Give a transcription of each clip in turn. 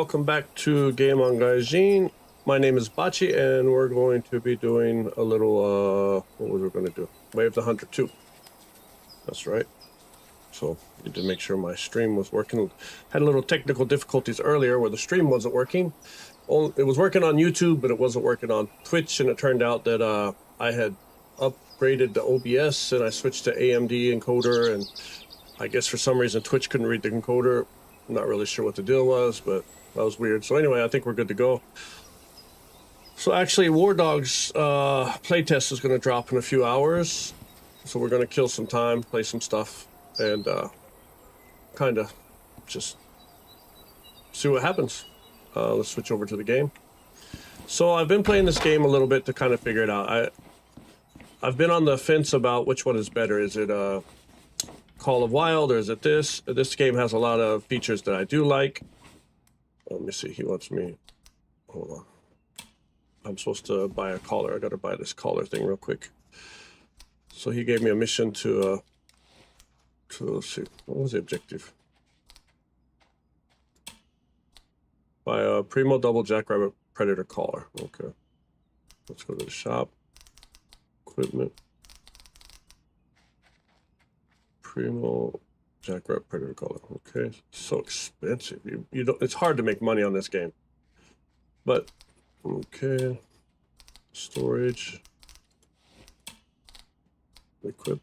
welcome back to Game on Gaijin. My name is Bachi, and we're going to be doing a little, what was we going to do? Wave the Hunter 2. That's right. So, need to make sure my stream was working. Had a little technical difficulties earlier where the stream wasn't working. It was working on YouTube, but it wasn't working on Twitch, and it turned out that I had upgraded to OBS, and I switched to AMD encoder, and I guess for some reason Twitch couldn't read the encoder. I'm not really sure what the deal was, but that was weird. So anyway, I think we're good to go. So actually, WARDOGS Playtest is going to drop in a few hours. So we're going to kill some time, play some stuff, and kind of just see what happens. Let's switch over to the game. So I've been playing this game a little bit to kind of figure it out. I've been on the fence about which one is better. Is it Call of Wild, or is it this? This game has a lot of features that I do like. Let me see, he wants me, hold on. I'm supposed to buy a collar. I gotta buy this collar thing real quick. So he gave me a mission to let's see, what was the objective? Buy a Primo Double Jackrabbit Predator collar. Okay. Let's go to the shop. Equipment. Primo Jackrabbit Predator collar. Okay, so expensive. You don't. It's hard to make money on this game. But okay, storage, equip.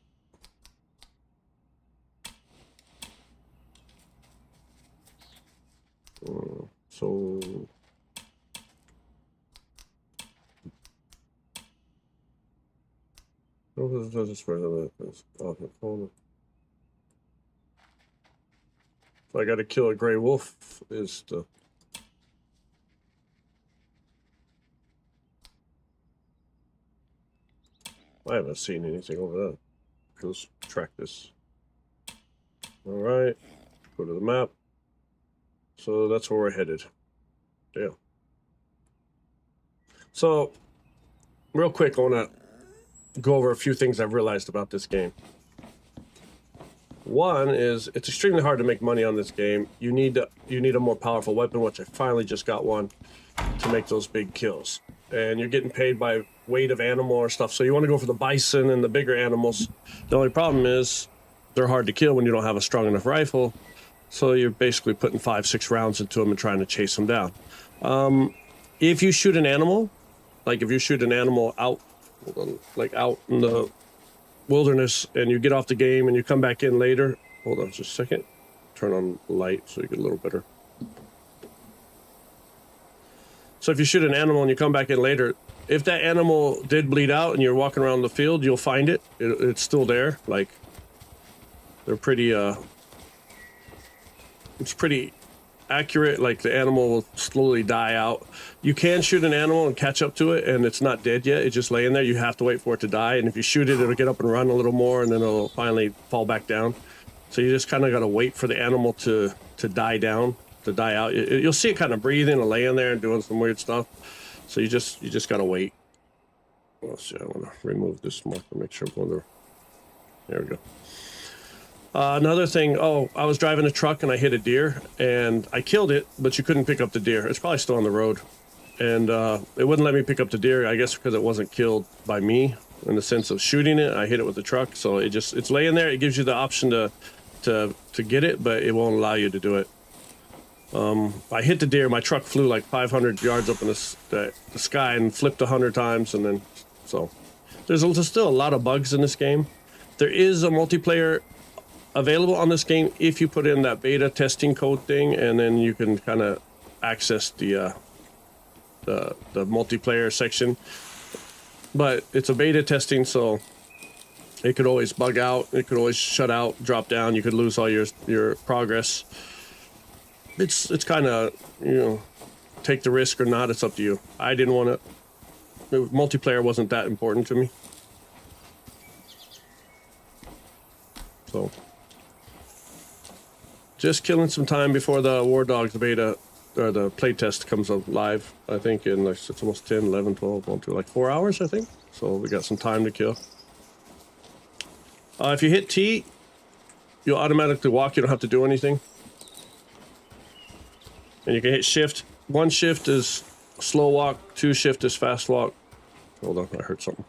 So what does this for? So I got to kill a gray wolf is the. I haven't seen anything over that. Let's track this. All right, go to the map. So that's where we're headed. Yeah. So, real quick, I want to go over a few things I've realized about this game. One is it's extremely hard to make money on this game. You need a more powerful weapon, which I finally just got one to make those big kills. And you're getting paid by weight of animal or stuff. So you want to go for the bison and the bigger animals. The only problem is they're hard to kill when you don't have a strong enough rifle. So you're basically putting 5-6 rounds into them and trying to chase them down. If you shoot an animal, like if you shoot an animal out, like out in the wilderness, and you get off the game and you come back in later, hold on just a second, turn on the light so you get a little better. So if you shoot an animal and you come back in later, if that animal did bleed out and you're walking around the field, you'll find it. It's still there. Like, they're pretty, it's pretty accurate. Like, the animal will slowly die out. You can shoot an animal and catch up to it, and it's not dead yet. It's just laying there. You have to wait for it to die. And if you shoot it, it'll get up and run a little more, and then it'll finally fall back down. So you just kind of got to wait for the animal to die down, to die out. You'll see it kind of breathing and laying there and doing some weird stuff. So you just got to wait. Let's see, I want to remove this marker, make sure I'm going there. There we go. Another thing, I was driving a truck and I hit a deer and I killed it, but you couldn't pick up the deer. It's probably still on the road. And it wouldn't let me pick up the deer, I guess because it wasn't killed by me in the sense of shooting it. I hit it with the truck, so it's laying there. It gives you the option to get it, but it won't allow you to do it. I hit the deer, my truck flew like 500 yards up in the sky and flipped 100 times, and then, so there's still a lot of bugs in this game. There is a multiplayer available on this game if you put in that beta testing code thing, and then you can kind of access the multiplayer section. But it's a beta testing, so it could always bug out, it could always shut out, drop down, you could lose all your progress. It's kind of, take the risk or not, it's up to you. I didn't want to, multiplayer wasn't that important to me. So, just killing some time before the WARDOGS beta, or the playtest comes up live, I think in like, it's almost 10, 11, 12, 1, 2, like 4 hours, I think. So we got some time to kill. If you hit T, you'll automatically walk, you don't have to do anything. And you can hit shift. 1 shift is slow walk, 2 shift is fast walk. Hold on, I heard something.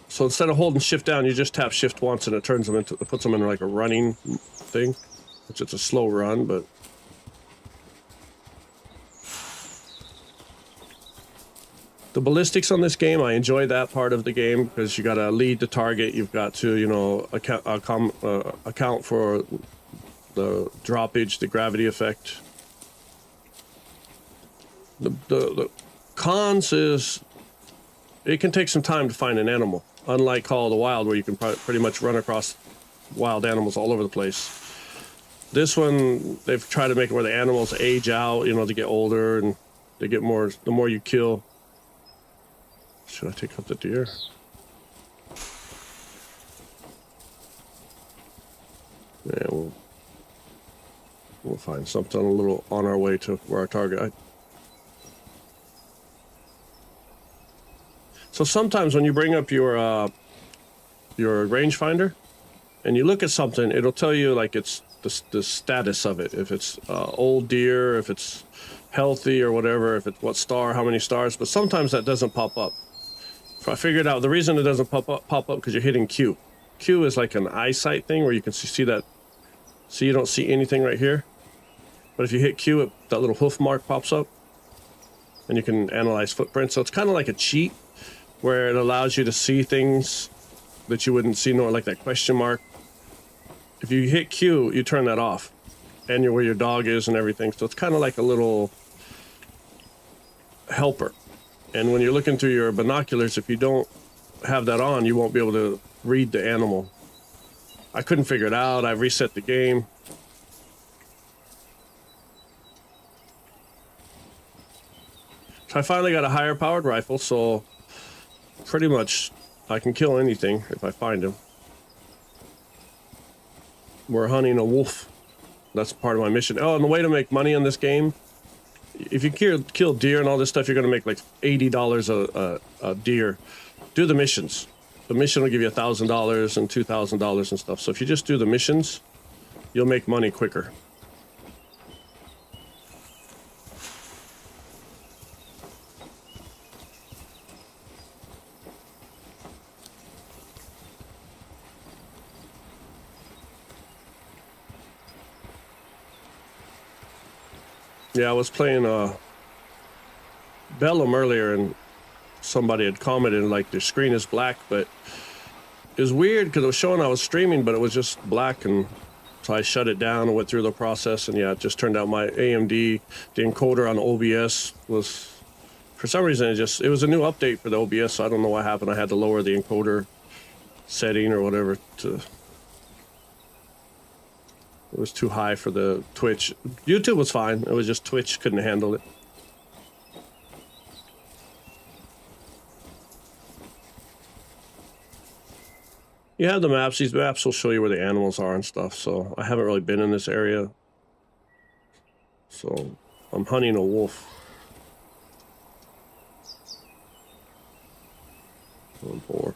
So instead of holding shift down, you just tap shift once and it turns them into, it puts them in like a running thing, which it's a slow run, but. The ballistics on this game, I enjoy that part of the game because you got to lead the target. You've got to, you know, account for the droppage, the gravity effect. The cons is it can take some time to find an animal, unlike Call of the Wild, where you can pretty much run across wild animals all over the place. This one, they've tried to make it where the animals age out, you know, they get older and they get more, the more you kill. Should I take up the deer? Yeah, we'll find something a little on our way to where our target. So sometimes when you bring up your rangefinder and you look at something, it'll tell you like it's the status of it. If it's old deer, if it's healthy or whatever, if it's what star, how many stars. But sometimes that doesn't pop up. So I figured out the reason it doesn't pop up because you're hitting Q. Q is like an eyesight thing where you can see that. See, you don't see anything right here. But if you hit Q, that little hoof mark pops up. And you can analyze footprints. So it's kind of like a cheat where it allows you to see things that you wouldn't see, nor like that question mark. If you hit Q, you turn that off. And you're where your dog is and everything. So it's kind of like a little helper. And when you're looking through your binoculars, if you don't have that on, you won't be able to read the animal. I couldn't figure it out. I reset the game. So I finally got a higher powered rifle, so pretty much I can kill anything if I find him. We're hunting a wolf. That's part of my mission. Oh, and the way to make money in this game, if you kill deer and all this stuff, you're going to make like $80 a deer. Do the missions. The mission will give you $1,000 and $2,000 and stuff. So if you just do the missions, you'll make money quicker. Yeah, I was playing Bellum earlier, and somebody had commented like the screen is black, but it was weird because it was showing I was streaming, but it was just black, and so I shut it down and went through the process, and yeah, it just turned out my AMD, the encoder on OBS was, for some reason, it was a new update for the OBS, so I don't know what happened. I had to lower the encoder setting or whatever to... It was too high for the Twitch. YouTube was fine. It was just Twitch couldn't handle it. You have the maps. These maps will show you where the animals are and stuff. So I haven't really been in this area. So I'm hunting a wolf. Oh, boar.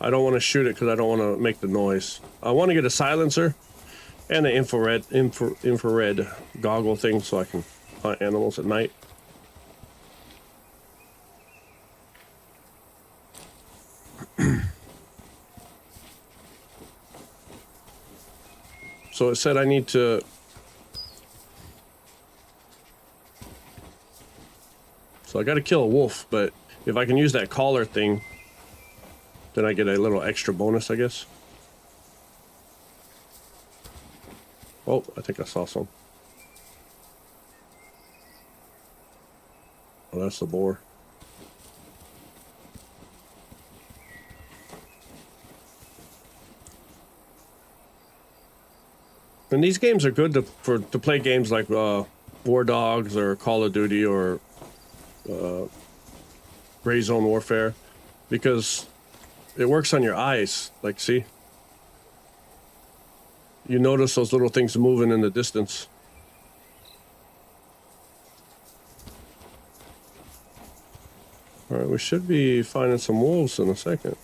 I don't want to shoot it because I don't want to make the noise. I want to get a silencer. And an infrared goggle thing so I can hunt animals at night. So it said I need to... So I got to kill a wolf, but if I can use that collar thing, then I get a little extra bonus, I guess. Oh, I think I saw some. Oh, that's the boar. And these games are good to play games like War Dogs or Call of Duty or Gray Zone Warfare, because it works on your eyes. Like, see? You notice those little things moving in the distance. Alright, we should be finding some wolves in a second.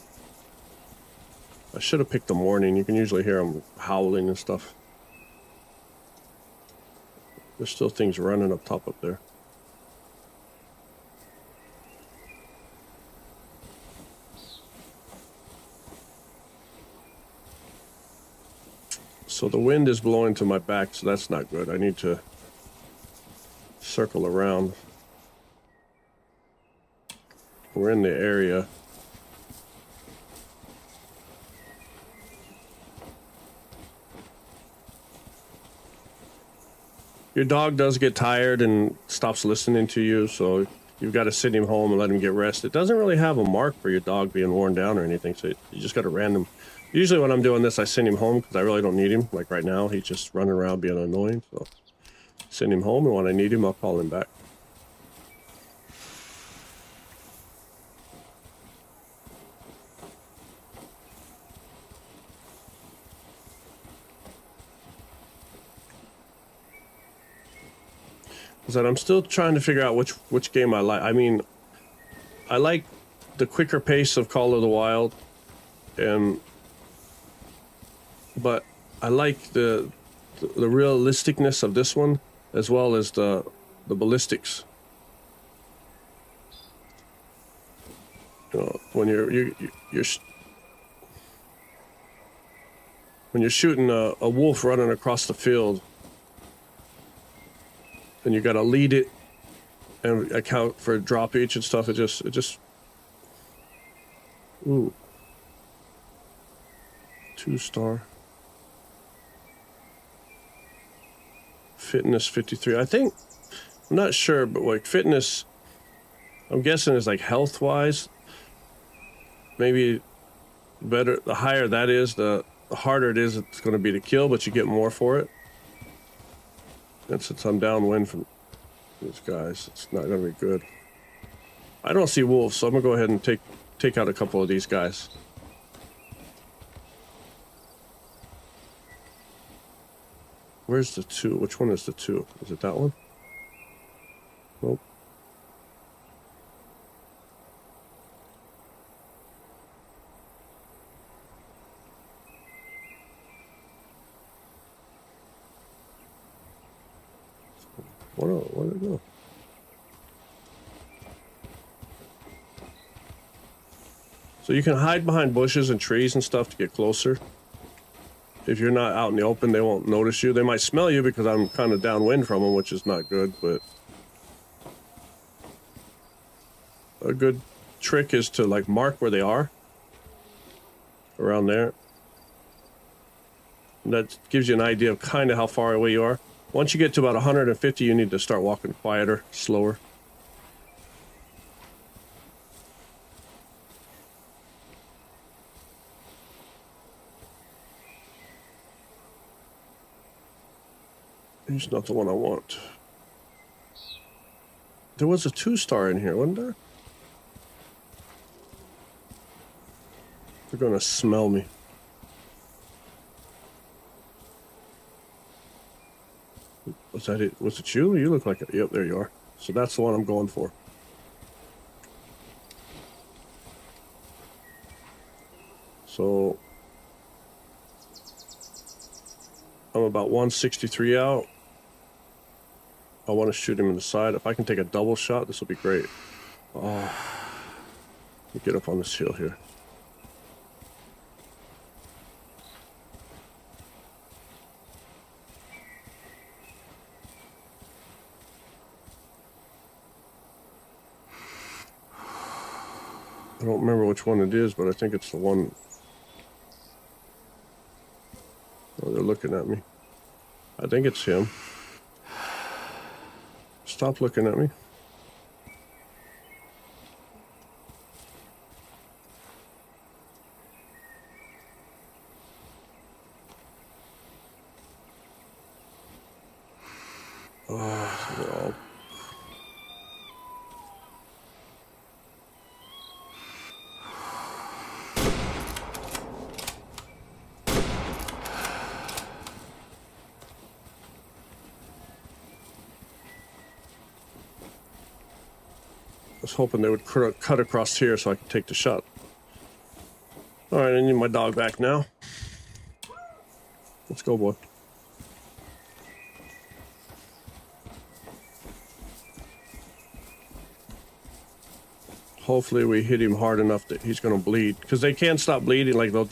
I should have picked the morning. You can usually hear them howling and stuff. There's still things running up top up there. So the wind is blowing to my back, so that's not good. I need to circle around. We're in the area. Your dog does get tired and stops listening to you, so you've got to send him home and let him get rest. It doesn't really have a mark for your dog being worn down or anything, so you just got to random. Usually when I'm doing this, I send him home because I really don't need him. Like right now, he's just running around being annoying, so send him home, and when I need him, I'll call him back. That I'm still trying to figure out which game I like. I mean, I like the quicker pace of Call of the Wild, but I like the realisticness of this one as well as the ballistics. You know, when you're shooting a wolf running across the field. And you got to lead it and account for drop each and stuff. It just. Ooh. 2-star. Fitness 53. I think, I'm not sure, but like fitness, I'm guessing is like health wise. Maybe better, the higher that is, the harder it is it's going to be to kill, but you get more for it. And since I'm downwind from these guys, it's not going to be good. I don't see wolves, so I'm going to go ahead and take out a couple of these guys. Where's the 2? Which one is the 2? Is it that one? Nope. Where did it go? So you can hide behind bushes and trees and stuff to get closer. If you're not out in the open, they won't notice you. They might smell you because I'm kind of downwind from them, which is not good, but a good trick is to like mark where they are around there. And that gives you an idea of kind of how far away you are. Once you get to about 150, you need to start walking quieter, slower. He's not the one I want. There was a 2-star in here, wasn't there? They're gonna smell me. Was that it? Was it you? You look like it. Yep, there you are. So that's the one I'm going for. So I'm about 163 out. I want to shoot him in the side. If I can take a double shot, this will be great. Oh, let me get up on this hill here. I don't remember which one it is, but I think it's the one. Oh, they're looking at me. I think it's him. Stop looking at me. Oh, they're all... I was hoping they would cut across here so I could take the shot. All right, I need my dog back now. Let's go, boy. hopefully we hit him hard enough that he's gonna bleed, because they can't stop bleeding. Like the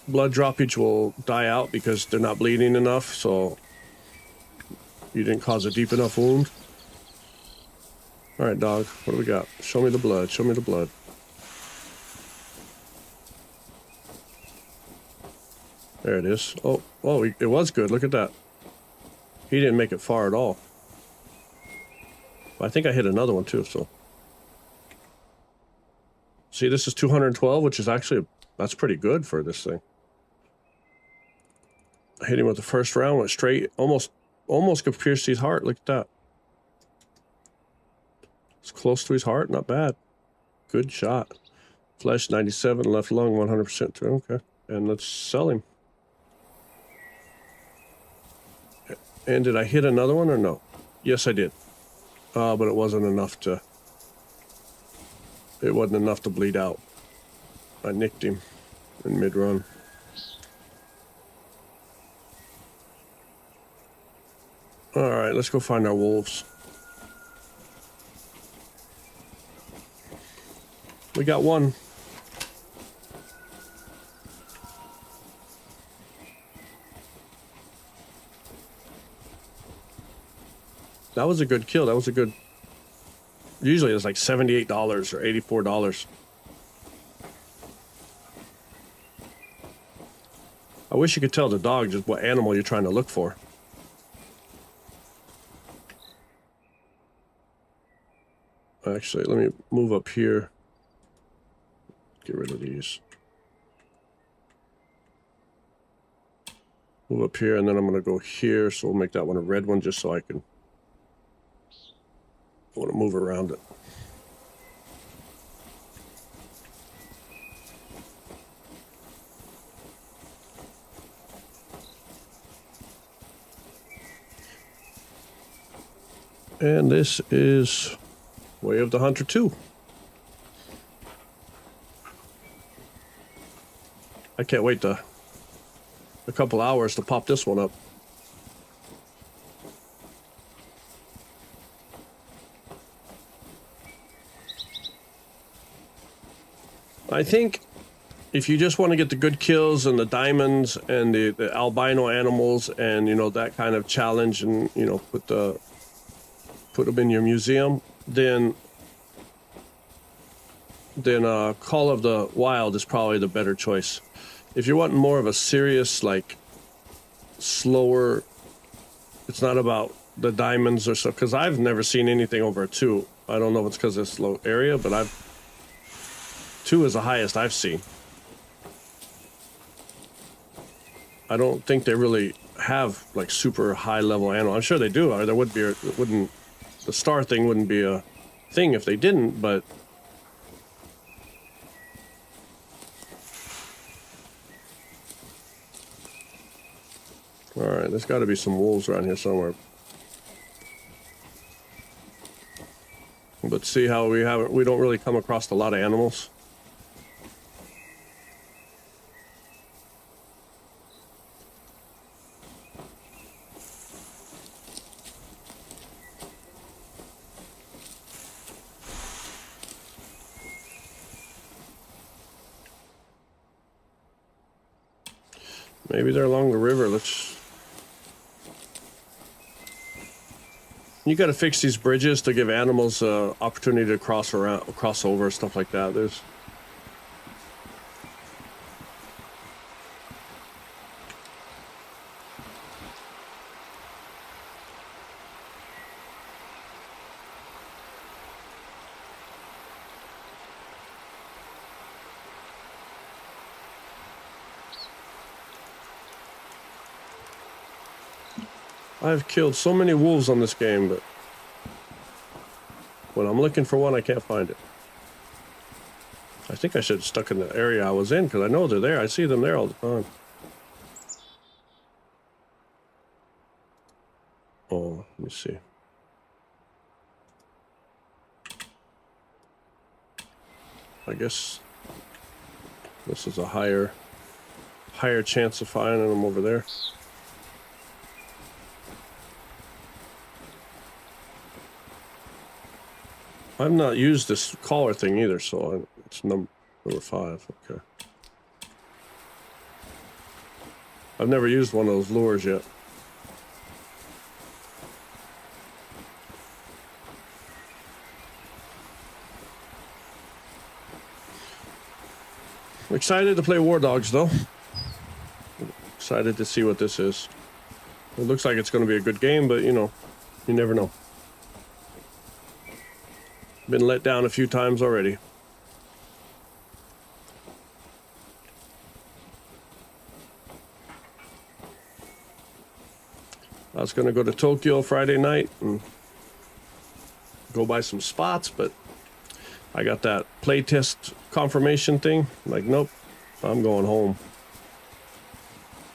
blood droppage will die out because they're not bleeding enough. So you didn't cause a deep enough wound. All right, dog. What do we got? Show me the blood. Show me the blood. There it is. Oh, it was good. Look at that. He didn't make it far at all. I think I hit another one too, so. See, this is 212, which is actually, that's pretty good for this thing. I hit him with the first round, went straight, almost could pierce his heart. Look at that. It's close to his heart, not bad. Good shot. Flesh 97, left lung 100%. Okay, and let's sell him. And did I hit another one or no? Yes, I did. But it wasn't enough to... It wasn't enough to bleed out. I nicked him in mid-run. Alright, let's go find our wolves. We got one. That was a good kill. That was a good... Usually it's like $78 or $84. I wish you could tell the dog just what animal you're trying to look for. Actually, let me move up here. Get rid of these. Move up here, and then I'm going to go here, so we'll make that one a red one just so I can... I want to move around it. And this is Way of the Hunter 2. I can't wait a couple hours to pop this one up. I think if you just want to get the good kills and the diamonds and the albino animals and, you know, that kind of challenge and, you know, put them in your museum, then Call of the Wild is probably the better choice. If you're wanting more of a serious, like, slower, it's not about the diamonds or stuff, because I've never seen anything over a 2. I don't know if it's because it's low area, but 2 is the highest I've seen. I don't think they really have like super high level animal. I'm sure they do. Or there would be. It wouldn't. The star thing wouldn't be a thing if they didn't. But all right, there's got to be some wolves around here somewhere. But see how we don't really come across a lot of animals. Maybe they're along the river. You got to fix these bridges to give animals opportunity to cross over, stuff like that. I've killed so many wolves on this game, but when I'm looking for one, I can't find it. I think I should have stuck in the area I was in, because I know they're there. I see them there all the time. Oh, let me see. I guess this is a higher chance of finding them over there. I've not used this collar thing either, so it's number 5. Okay. I've never used one of those lures yet. I'm excited to play WARDOGS though. Excited to see what this is. It looks like it's going to be a good game, but you know, you never know. Been let down a few times already. I was going to go to Tokyo Friday night and go buy some spots, but I got that playtest confirmation thing. I'm like, nope, I'm going home.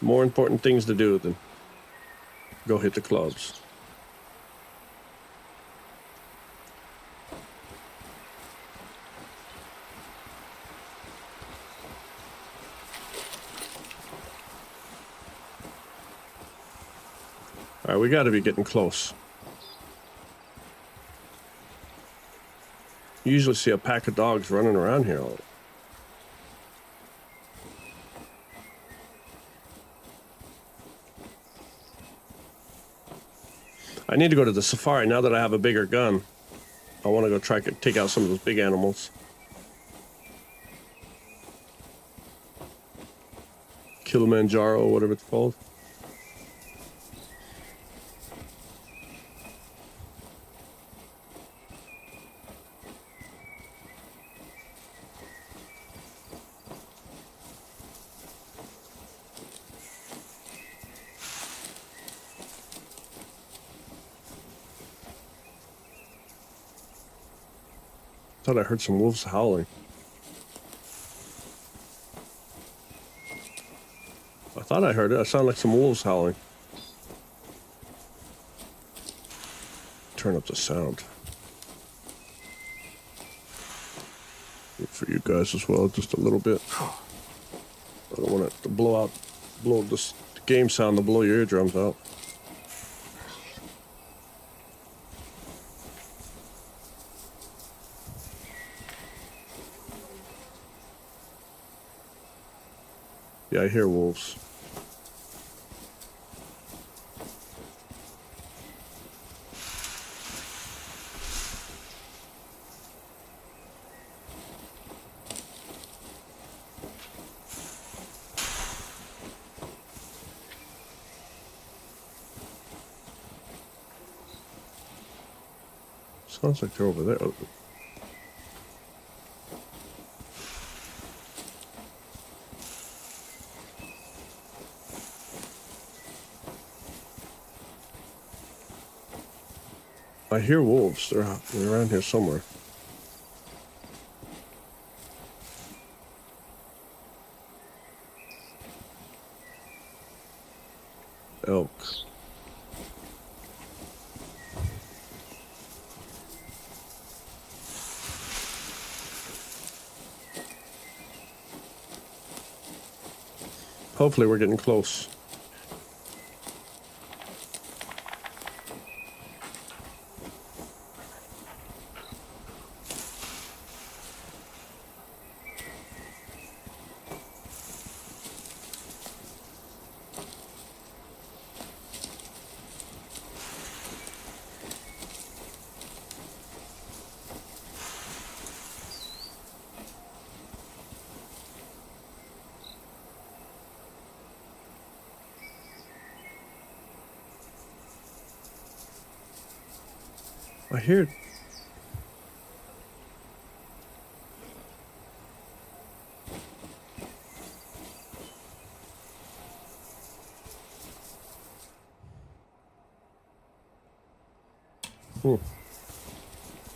More important things to do than go hit the clubs. All right, we got to be getting close. You usually see a pack of dogs running around here. I need to go to the safari now that I have a bigger gun. I want to go try to take out some of those big animals. Kilimanjaro, whatever it's called. I thought I heard some wolves howling. I thought I heard it. It sounded like some wolves howling. Turn up the sound. For you guys as well, just a little bit. I don't want it to blow this game sound to blow your eardrums out. Yeah, I hear wolves. Sounds like they're over there. I hear wolves. They're around here somewhere. Elk. Hopefully we're getting close. I hear.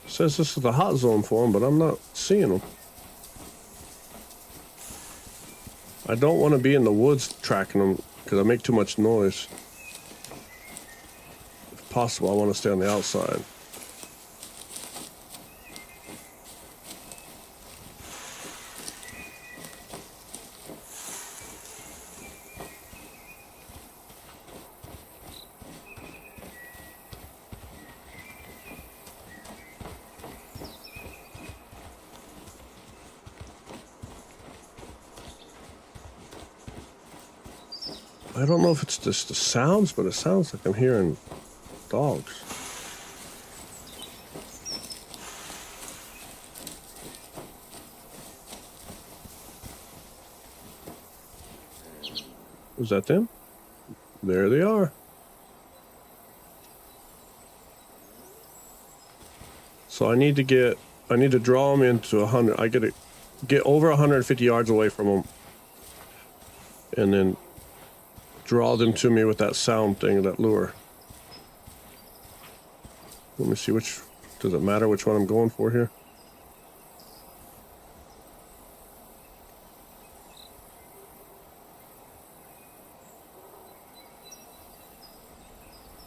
Says this is the hot zone for them, but I'm not seeing them. I don't want to be in the woods tracking them because I make too much noise. If possible, I want to stay on the outside. I don't know if it's just the sounds, but it sounds like I'm hearing dogs. Was that them? There they are. So I need to draw them into 100. I gotta get over 150 yards away from them. And then draw them to me with that sound thing, that lure. Let me see does it matter which one I'm going for here?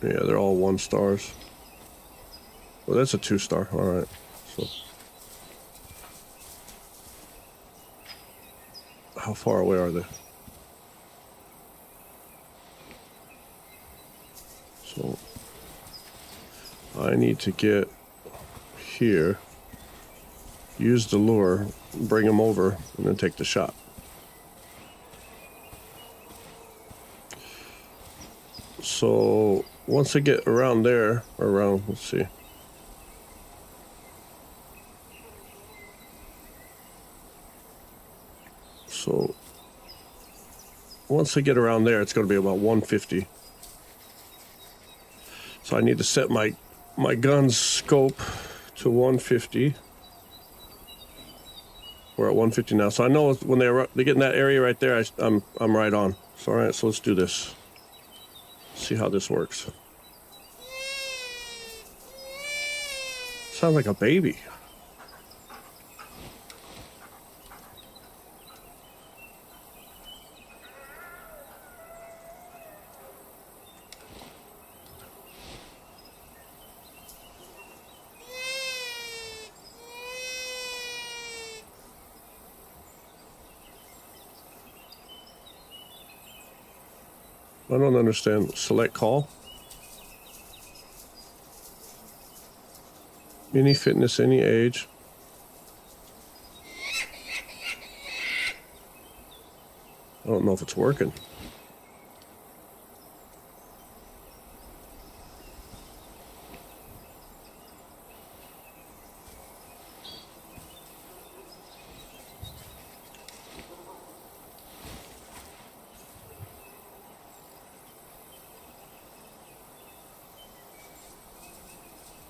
Yeah, they're all 1 stars. Well, that's a 2-star. All right. So, how far away are they? So, I need to get here, use the lure, bring them over, and then take the shot. So, once I get around there, let's see. So, once I get around there, it's going to be about 150. So I need to set my gun's scope to 150. We're at 150 now. So I know when they get in that area right there, I'm right on. So all right, so let's do this. See how this works. Sounds like a baby. I don't understand. Select call. Any fitness, any age. I don't know if it's working.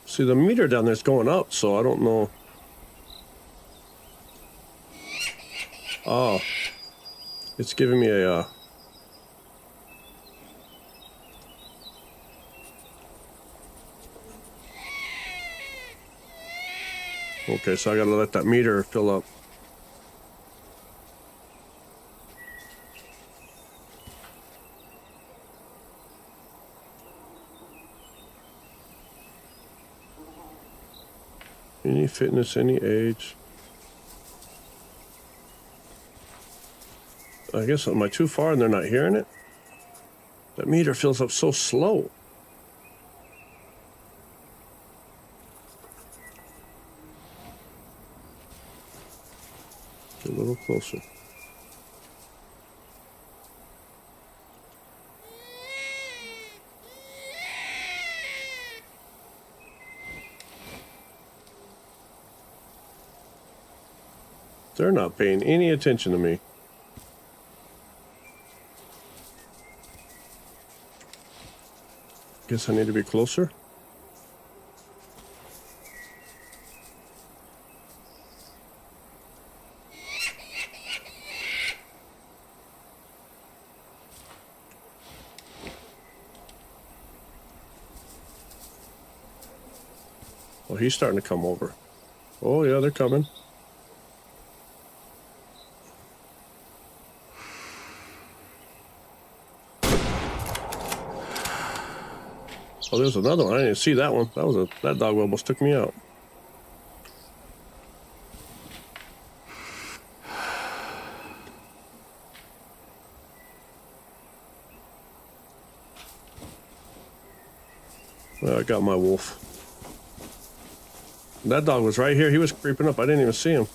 See, the meter down there is going up, so I don't know. Oh, it's giving me a okay, so I gotta let that meter fill up. Any fitness, any age. I guess, am I too far and they're not hearing it? That meter fills up so slow. A little closer. They're not paying any attention to me. Guess I need to be closer. Well, he's starting to come over. Oh yeah, they're coming. Oh, there's another one. I didn't see that one. That dog almost took me out. Well, I got my wolf. That dog was right here. He was creeping up. I didn't even see him.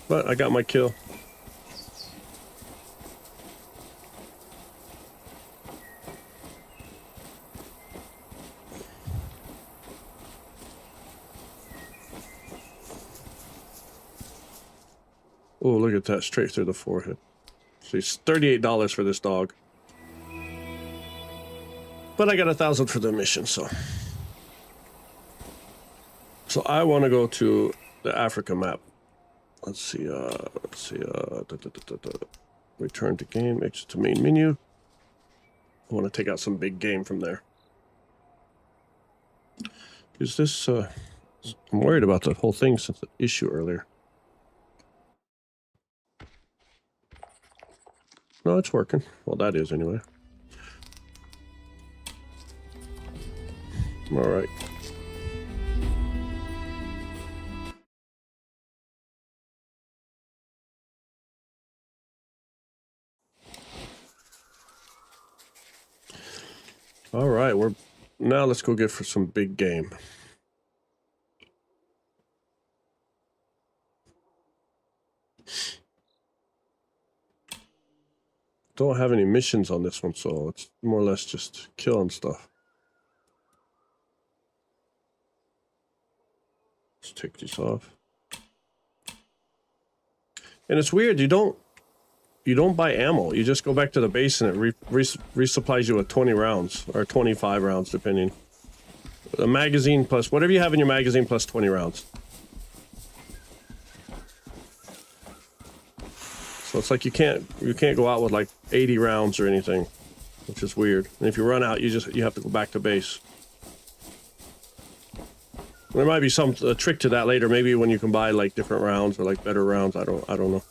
But I got my kill. Oh, look at that, straight through the forehead. So it's $38 for this dog. But I got 1,000 for the mission, so. So I want to go to the Africa map. Let's see, return to game, exit to main menu. I want to take out some big game from there. Is this, I'm worried about the whole thing since the issue earlier. No, it's working. Well, that is anyway. All right. All right, now let's go get for some big game. Don't have any missions on this one, so it's more or less just killing stuff. Let's take these off. And it's weird, you don't buy ammo. You just go back to the base and it resupplies you with 20 rounds or 25 rounds depending. A magazine plus whatever you have in your magazine plus 20 rounds. So it's like you can't go out with like 80 rounds or anything, which is weird. And if you run out, you have to go back to base. There might be a trick to that later, maybe when you can buy like different rounds or like better rounds. I don't know.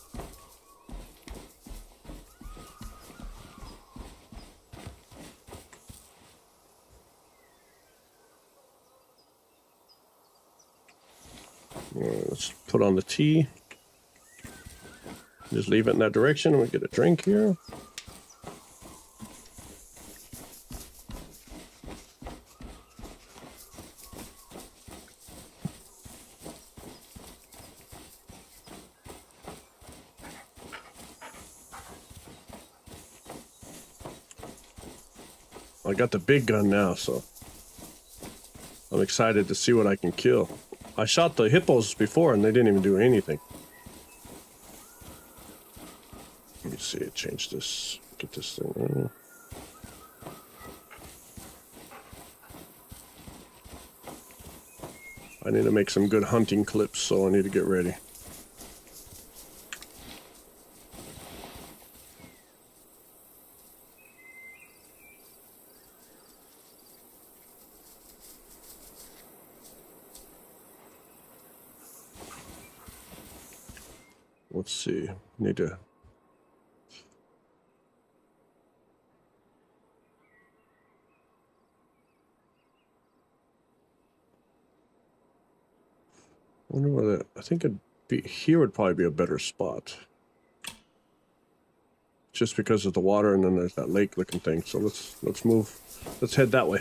Let's put on the T. Just leave it in that direction and we get a drink here. I got the big gun now, so I'm excited to see what I can kill. I shot the hippos before and they didn't even do anything. Let me see, change this, get this thing in. I need to make some good hunting clips, so I need to get ready. Let's see, need to... I wonder whether, I think here would probably be a better spot. Just because of the water and then there's that lake looking thing. So let's move, let's head that way.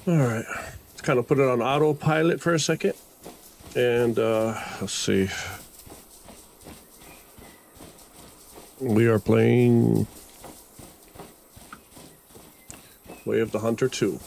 All right, let's kind of put it on autopilot for a second. And let's see. We are playing Way of the Hunter 2.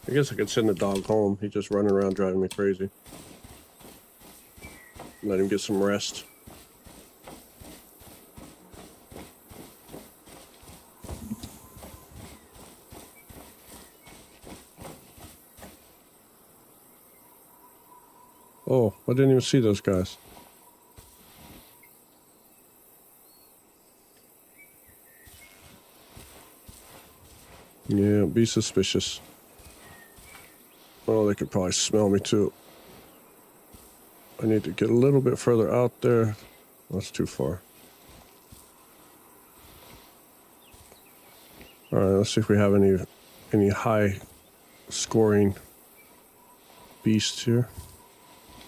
I guess I could send the dog home. He's just running around driving me crazy. Let him get some rest. Oh, I didn't even see those guys. Yeah, be suspicious. Oh, they could probably smell me too. I need to get a little bit further out there. That's too far. All right, let's see if we have any high scoring beasts here.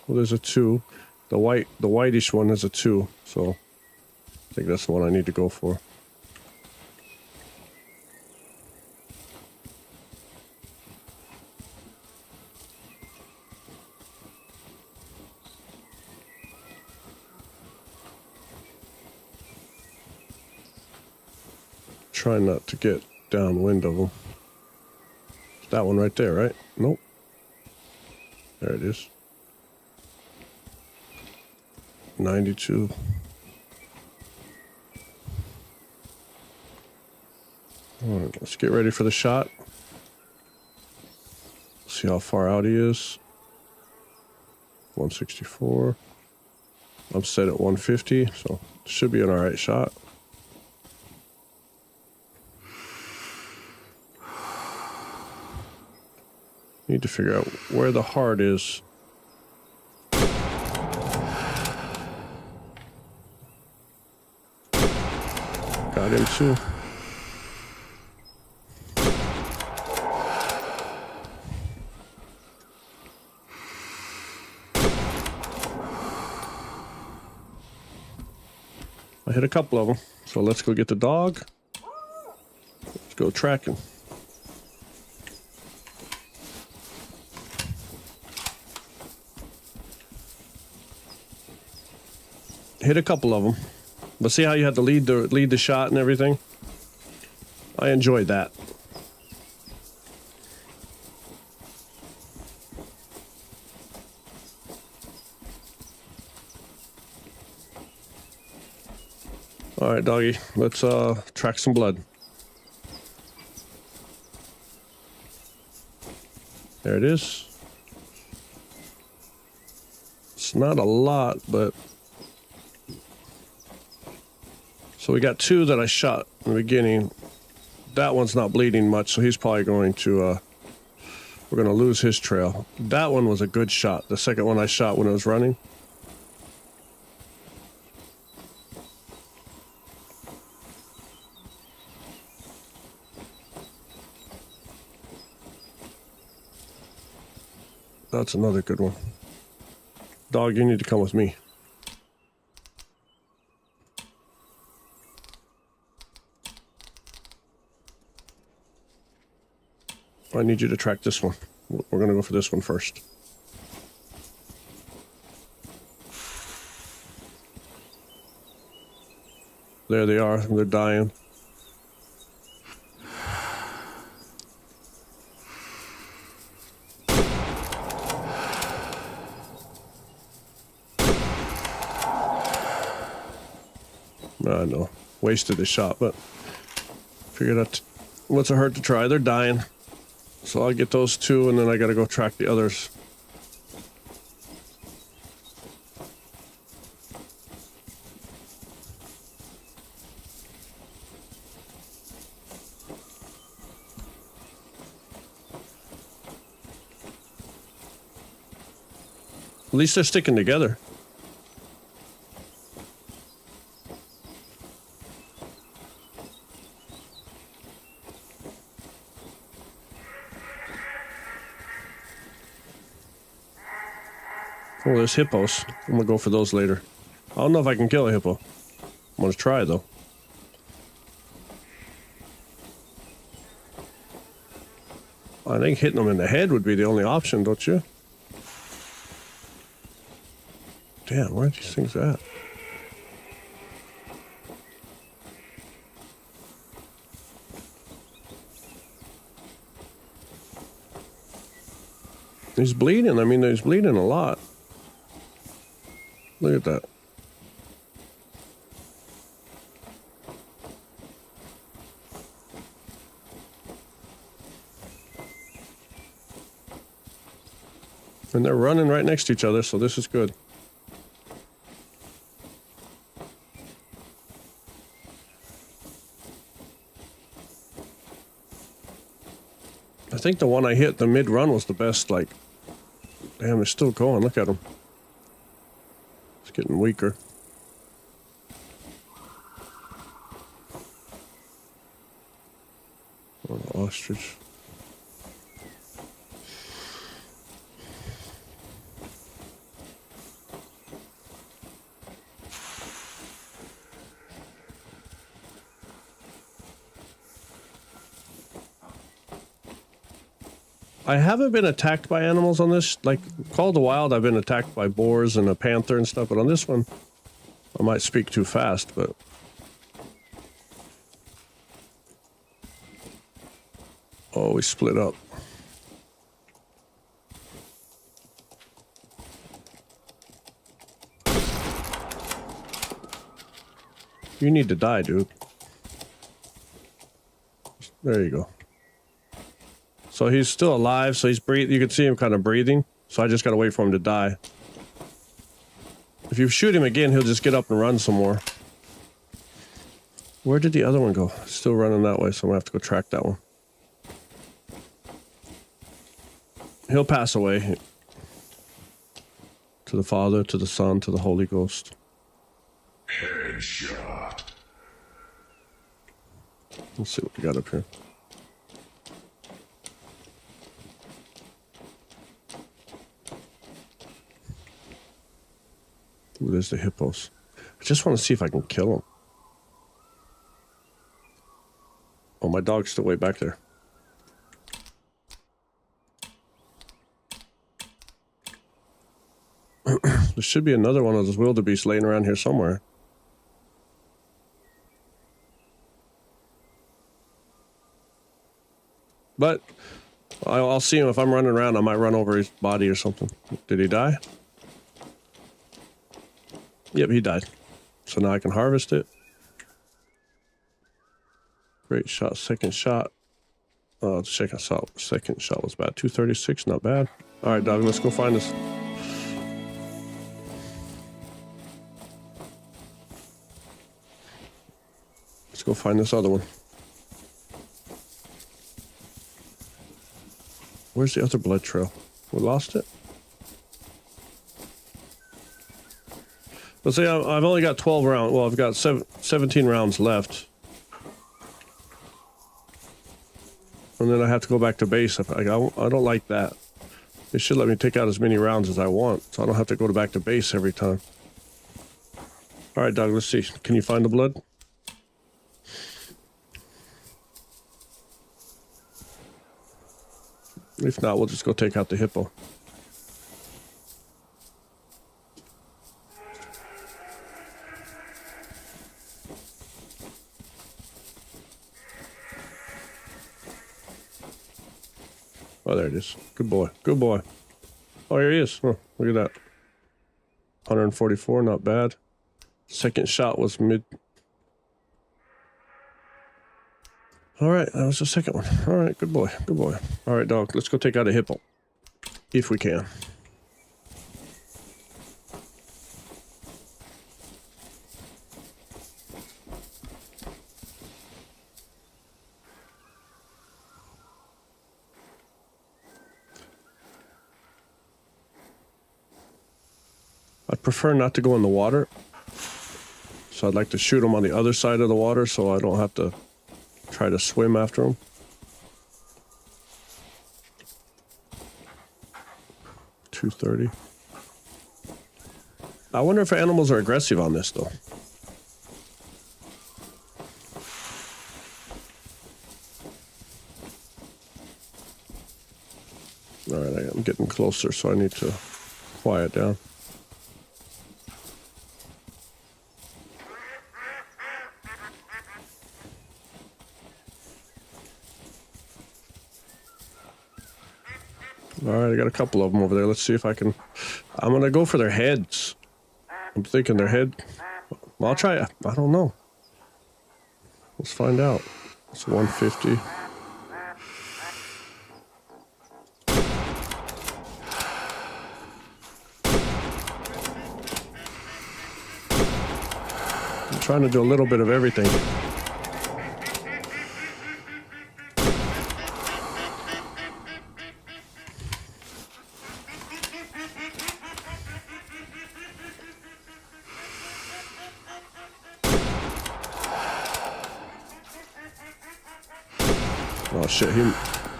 Well, there's a 2. The whitish one is a 2, so I think that's the one I need to go for. Try not to get downwind of them. That one right there, right? Nope. There it is. 92. All right, let's get ready for the shot. See how far out he is. 164. I'm set at 150, so should be an alright shot. Need to figure out where the heart is. Got him too. I hit a couple of them, so let's go get the dog. Let's go tracking. Hit a couple of them, but see how you had to lead the shot and everything? I enjoyed that. All right, doggy, let's track some blood. There it is. It's not a lot, but so we got 2 that I shot in the beginning. That one's not bleeding much, so he's probably going to we're going to lose his trail. That one was a good shot. The second one I shot when it was running. That's another good one. Dog, you need to come with me. I need you to track this one. We're going to go for this one first. There they are. They're dying. I know. Wasted the shot, but figured out what's it hurt to try. They're dying. So I'll get those 2, and then I gotta go track the others. At least they're sticking together. Oh, there's hippos. I'm gonna go for those later. I don't know if I can kill a hippo. I'm gonna try though. I think hitting them in the head would be the only option, don't you? Damn, where are these things at? He's bleeding. I mean, he's bleeding a lot. Look at that. And they're running right next to each other, so this is good. I think the one I hit, the mid-run, was the best. Like, damn, it's still going. Look at him. It's getting weaker. ostrich. I haven't been attacked by animals on this. Like, Call of the Wild, I've been attacked by boars and a panther and stuff, but on this one, I might speak too fast, but... Oh, we split up. You need to die, dude. There you go. So he's still alive, so he's breathing. You can see him kind of breathing. So I just gotta wait for him to die. If you shoot him again, he'll just get up and run some more. Where did the other one go? Still running that way, so I'm gonna have to go track that one. He'll pass away. To the Father, to the Son, to the Holy Ghost. Headshot. Let's see what we got up here. Ooh, there's the hippos. I just want to see if I can kill them. Oh, my dog's still way back there. There should be another one of those wildebeests laying around here somewhere. But I'll see him if I'm running around. I might run over his body or something. Did he die? Yep, he died. So now I can harvest it. Great shot. Second shot. Oh, second shot was bad. 236, not bad. All right, dog, let's go find this. Let's go find this other one. Where's the other blood trail? We lost it? Let's see, I've only got 12 rounds. Well, I've got 17 rounds left. And then I have to go back to base. I don't like that. They should let me take out as many rounds as I want, so I don't have to go back to base every time. All right, dog, let's see. Can you find the blood? If not, we'll just go take out the hippo. Oh, there it is. Good boy. Good boy. Oh, here he is. Oh, look at that. 144, not bad. Second shot was mid. All right, that was the second one. All right, good boy. Good boy. All right, dog, let's go take out a hippo. If we can. I prefer not to go in the water. So I'd like to shoot them on the other side of the water so I don't have to try to swim after them. $230. I wonder if animals are aggressive on this though. All right, I'm getting closer, so I need to quiet down. All right, I got a couple of them over there. Let's see if I can... I'm going to go for their heads. I'm thinking their head... Well, I'll try it. I don't know. Let's find out. It's 150. I'm trying to do a little bit of everything. Oh shit,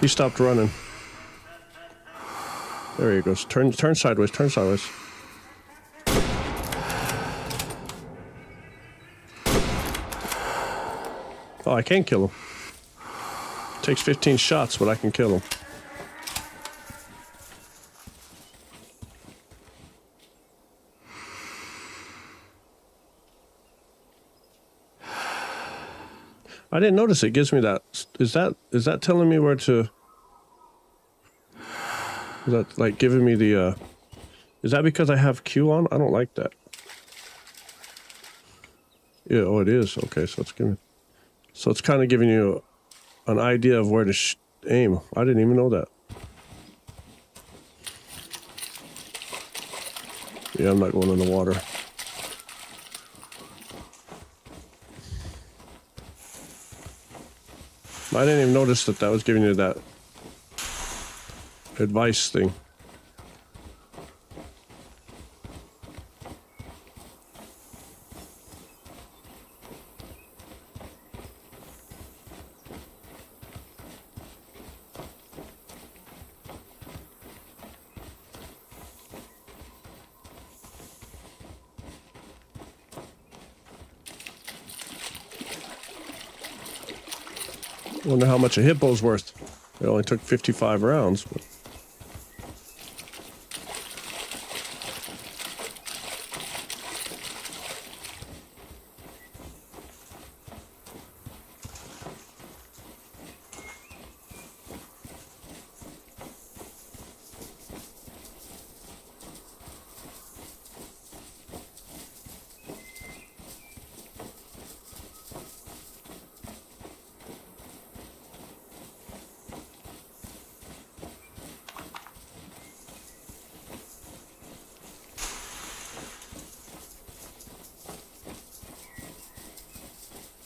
he stopped running. There he goes. Turn sideways, turn sideways. Oh, I can kill him. Takes 15 shots, but I can kill him. I didn't notice it gives me that. Is that telling me where to? Is that like giving me the? Is that because I have Q on? I don't like that. Yeah. Oh, it is. Okay, so it's giving. So it's kind of giving you an idea of where to aim. I didn't even know that. Yeah, I'm not going in the water. I didn't even notice that was giving you that advice thing. I wonder how much a hippo's worth. It only took 55 rounds. But...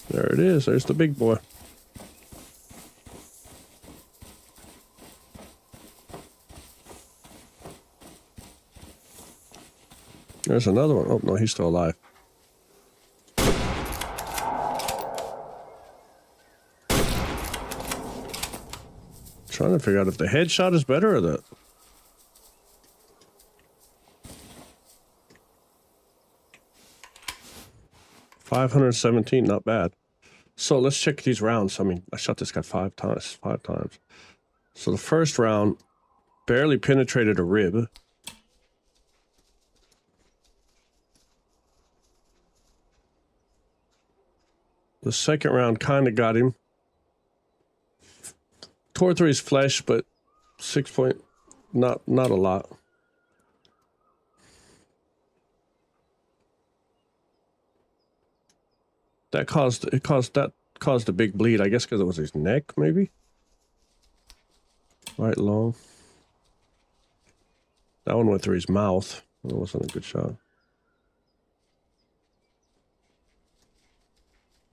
There it is. There's the big boy. There's another one. Oh, no, he's still alive. Trying to figure out if the headshot is better or the... $517, not bad. So let's check these rounds. I mean, I shot this guy five times. So the first round barely penetrated a rib. The second round kind of got him. Tore through his flesh, but 6 point, not a lot. That caused a big bleed, I guess, because it was his neck, maybe. Right long. That one went through his mouth. That wasn't a good shot.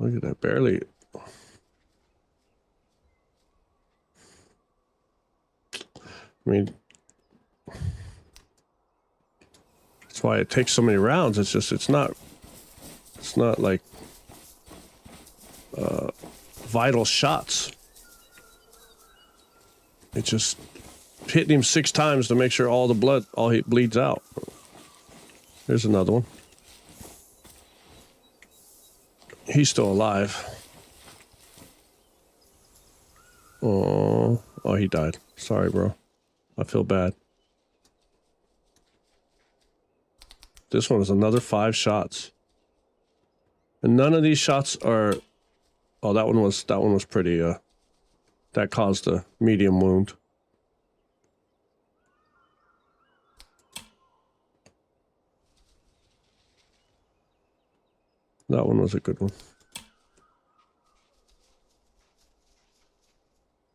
Look at that, barely. I mean, that's why it takes so many rounds. It's just, it's not like vital shots. It just hitting him 6 times to make sure all he bleeds out. There's another one. He's still alive. Oh, he died. Sorry, bro. I feel bad. This one was another 5 shots. And none of these shots are... Oh, that one was pretty, that caused a medium wound. That one was a good one.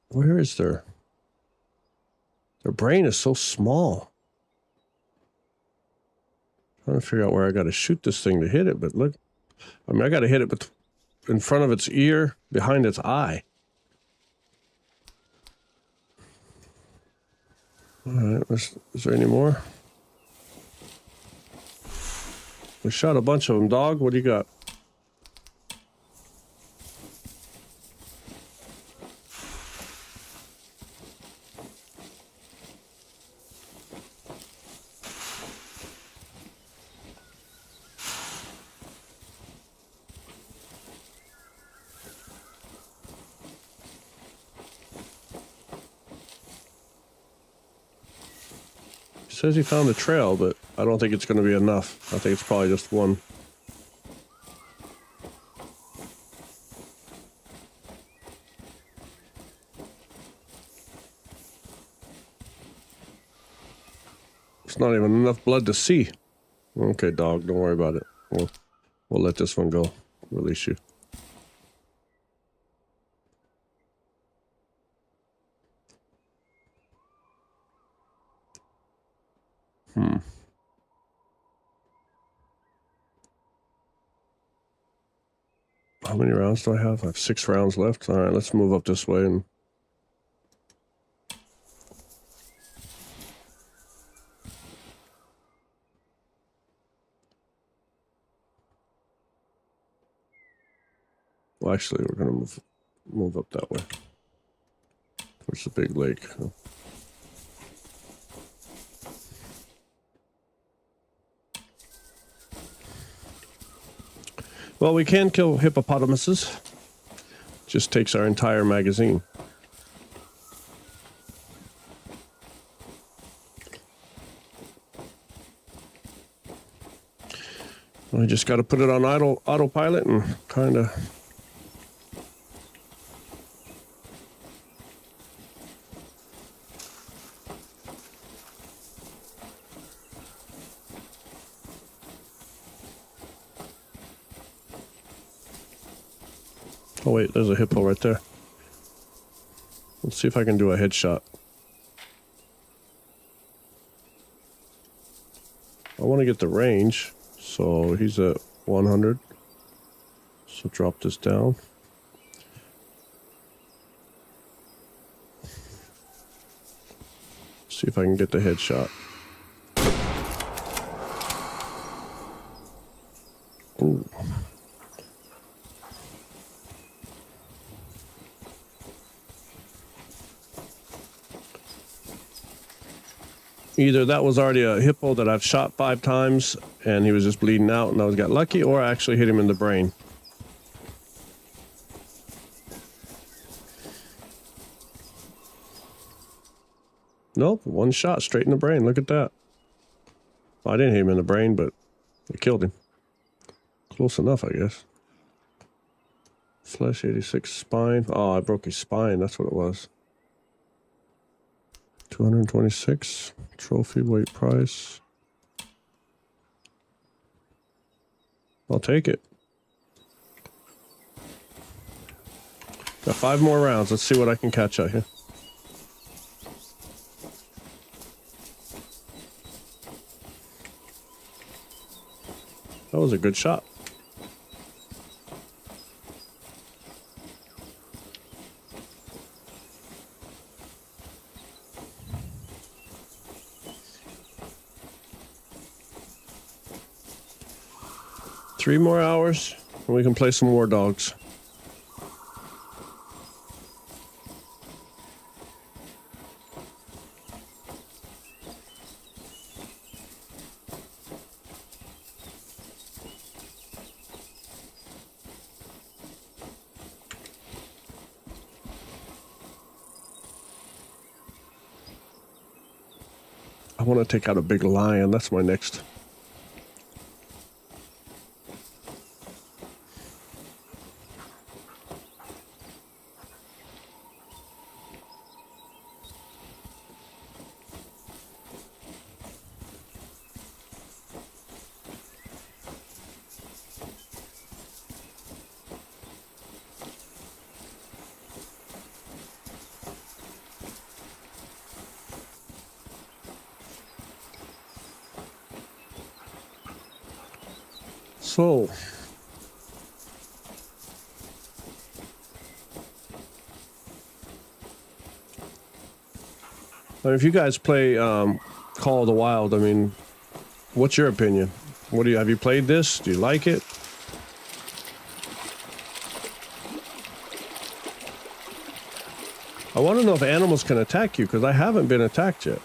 Where is their brain is so small. Trying to figure out where I got to shoot this thing to hit it, but look, I mean, I got to hit it in front of its ear, behind its eye. All right, is there any more? We shot a bunch of them, dog. What do you got? says he found a trail, but I don't think it's going to be enough. I think it's probably just one. It's not even enough blood to see. Okay, dog, don't worry about it. We'll let this one go. Release you. How many rounds do I have? I have 6 rounds left. All right, let's move up this way and... Well, actually, we're gonna move up that way. Towards the big lake. Well, we can kill hippopotamuses. Just takes our entire magazine. We just got to put it on autopilot and kind of... Oh wait, there's a hippo right there. Let's see if I can do a headshot. I want to get the range, so he's at 100. So drop this down. See if I can get the headshot. Ooh. Either that was already a hippo that I've shot 5 times and he was just bleeding out and I got lucky, or I actually hit him in the brain. Nope, 1 shot straight in the brain. Look at that. I didn't hit him in the brain, but I killed him. Close enough, I guess. Flesh 86, spine. Oh, I broke his spine. That's what it was. 226. Trophy weight price. I'll take it. Got 5 more rounds. Let's see what I can catch out here. That was a good shot. Three more hours, and we can play some War Dogs. I want to take out a big lion. That's my next. So, if you guys play Call of the Wild, I mean, what's your opinion? What do you have you played this? Do you like it? I want to know if animals can attack you, because I haven't been attacked yet.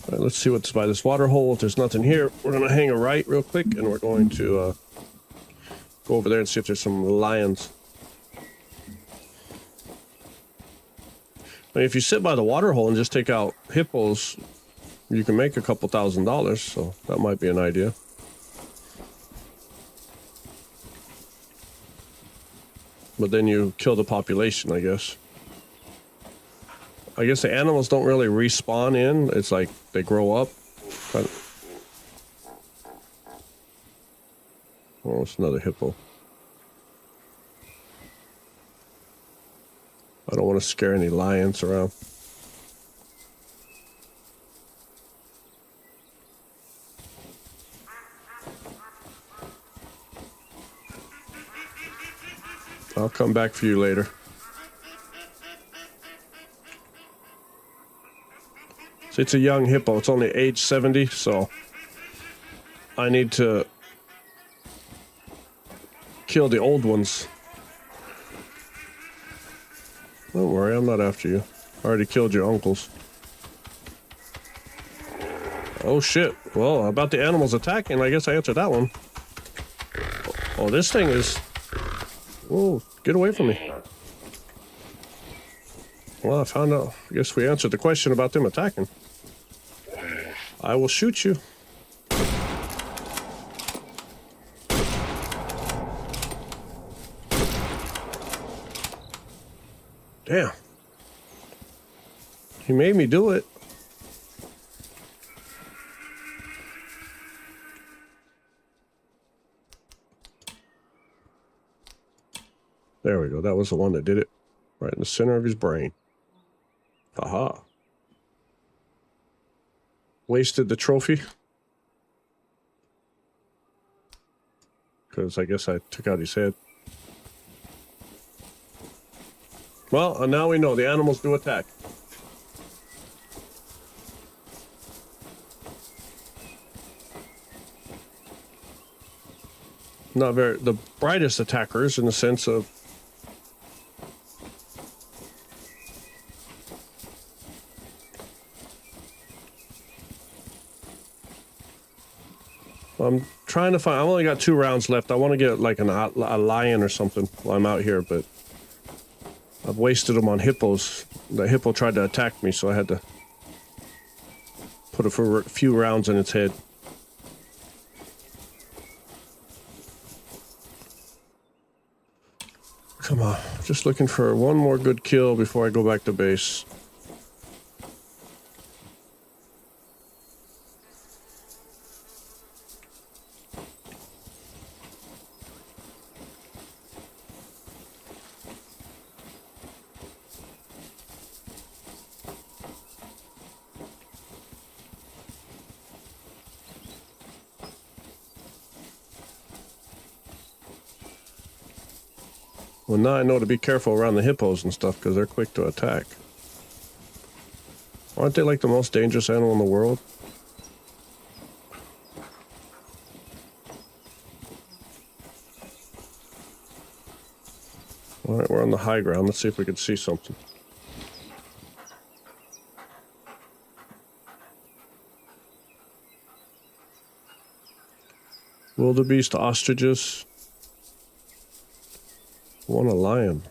All right, let's see what's by this water hole. If there's nothing here, we're going to hang a right real quick, and we're going to go over there and see if there's some lions. I mean, if you sit by the water hole and just take out hippos, you can make a couple $1,000, so that might be an idea. But then you kill the population, I guess. I guess the animals don't really respawn in. It's like they grow up. Oh, it's another hippo. I don't want to scare any lions around. I'll come back for you later. So it's a young hippo. It's only age 70, so I need to kill the old ones. Don't worry, I'm not after you. I already killed your uncles. Oh shit. Well, about the animals attacking, I guess I answered that one. Oh, this thing is... Whoa, get away from me. Well, I found out. I guess we answered the question about them attacking. I will shoot you. Damn. He made me do it. There we go. That was the one that did it. Right in the center of his brain. Haha. Wasted the trophy. Because I guess I took out his head. Well, and now we know the animals do attack. Not very the brightest attackers in the sense of I'm trying to find. I've only got 2 rounds left. I want to get like a lion or something while I'm out here, but I've wasted them on hippos. The hippo tried to attack me, so I had to put a few rounds in its head. Come on, just looking for one more good kill before I go back to base. Well, now I know to be careful around the hippos and stuff because they're quick to attack. Aren't they like the most dangerous animal in the world? Alright, we're on the high ground. Let's see if we can see something. Wildebeest, ostriches. Want a lion.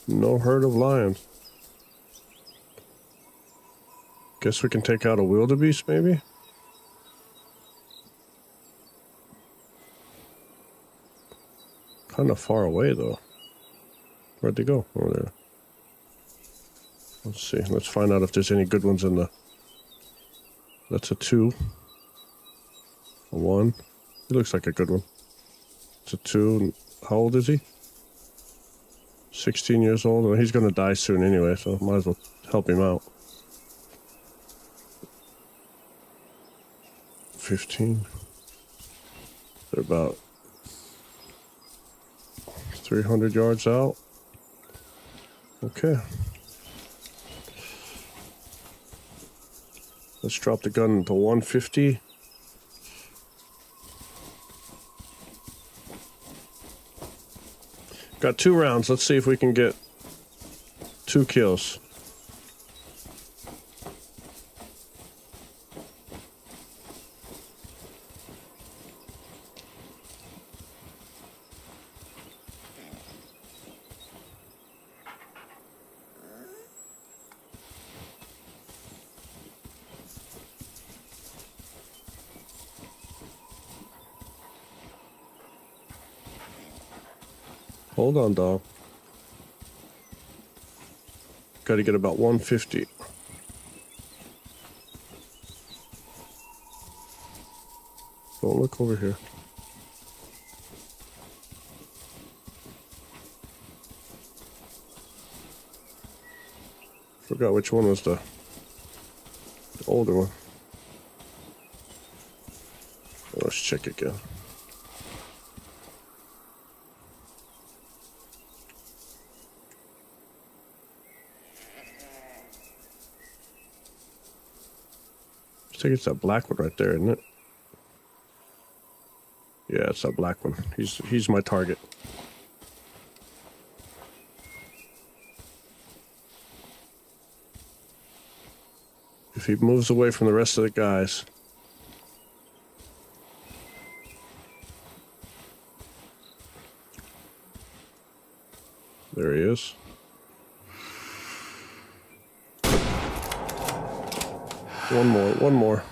No herd of lions. Guess we can take out a wildebeest, maybe? Kind of far away, though. Where'd they go? Over there. Let's see. Let's find out if there's any good ones in the... That's a 2. A 1. He looks like a good one. It's a 2. How old is he? 16 years old. Well, he's going to die soon anyway, so might as well help him out. 15. They're about 300 yards out. Okay. Let's drop the gun to 150. Got 2 rounds. Let's see if we can get 2 kills. Hold on, dog. Got to get about 150. Don't look over here. Forgot which one was the older one. Let's check again. I think it's that black one right there, isn't it? Yeah, it's that black one. He's my target. If he moves away from the rest of the guys. There he is. One more.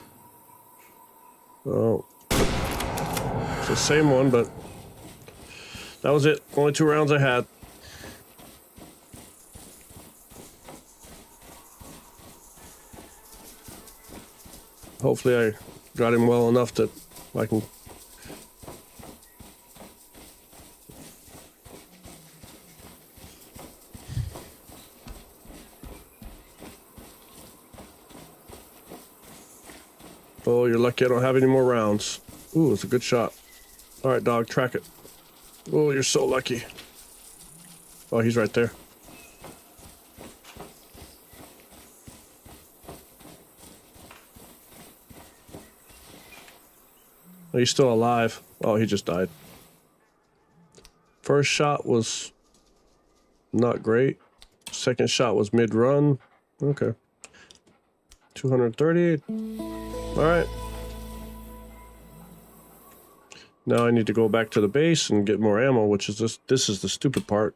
Oh. It's the same one, but that was it. Only 2 rounds I had. Hopefully I got him well enough that I can... Oh, you're lucky I don't have any more rounds. Ooh, it's a good shot. All right, dog, track it. Oh, you're so lucky. Oh, he's right there. Oh, he's still alive. Oh, he just died. First shot was not great. Second shot was mid-run. Okay. 230. All right. Now I need to go back to the base and get more ammo, which is this is the stupid part.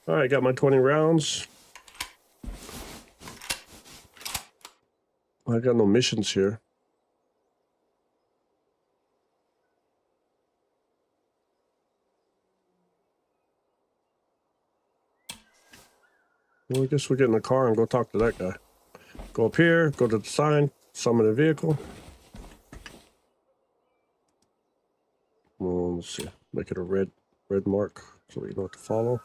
All right, got my 20 rounds. I got no missions here. Well, I guess we'll get in the car and go talk to that guy. Go up here, go to the sign, summon a vehicle. Well, let's see, make it a red mark so you know what to follow.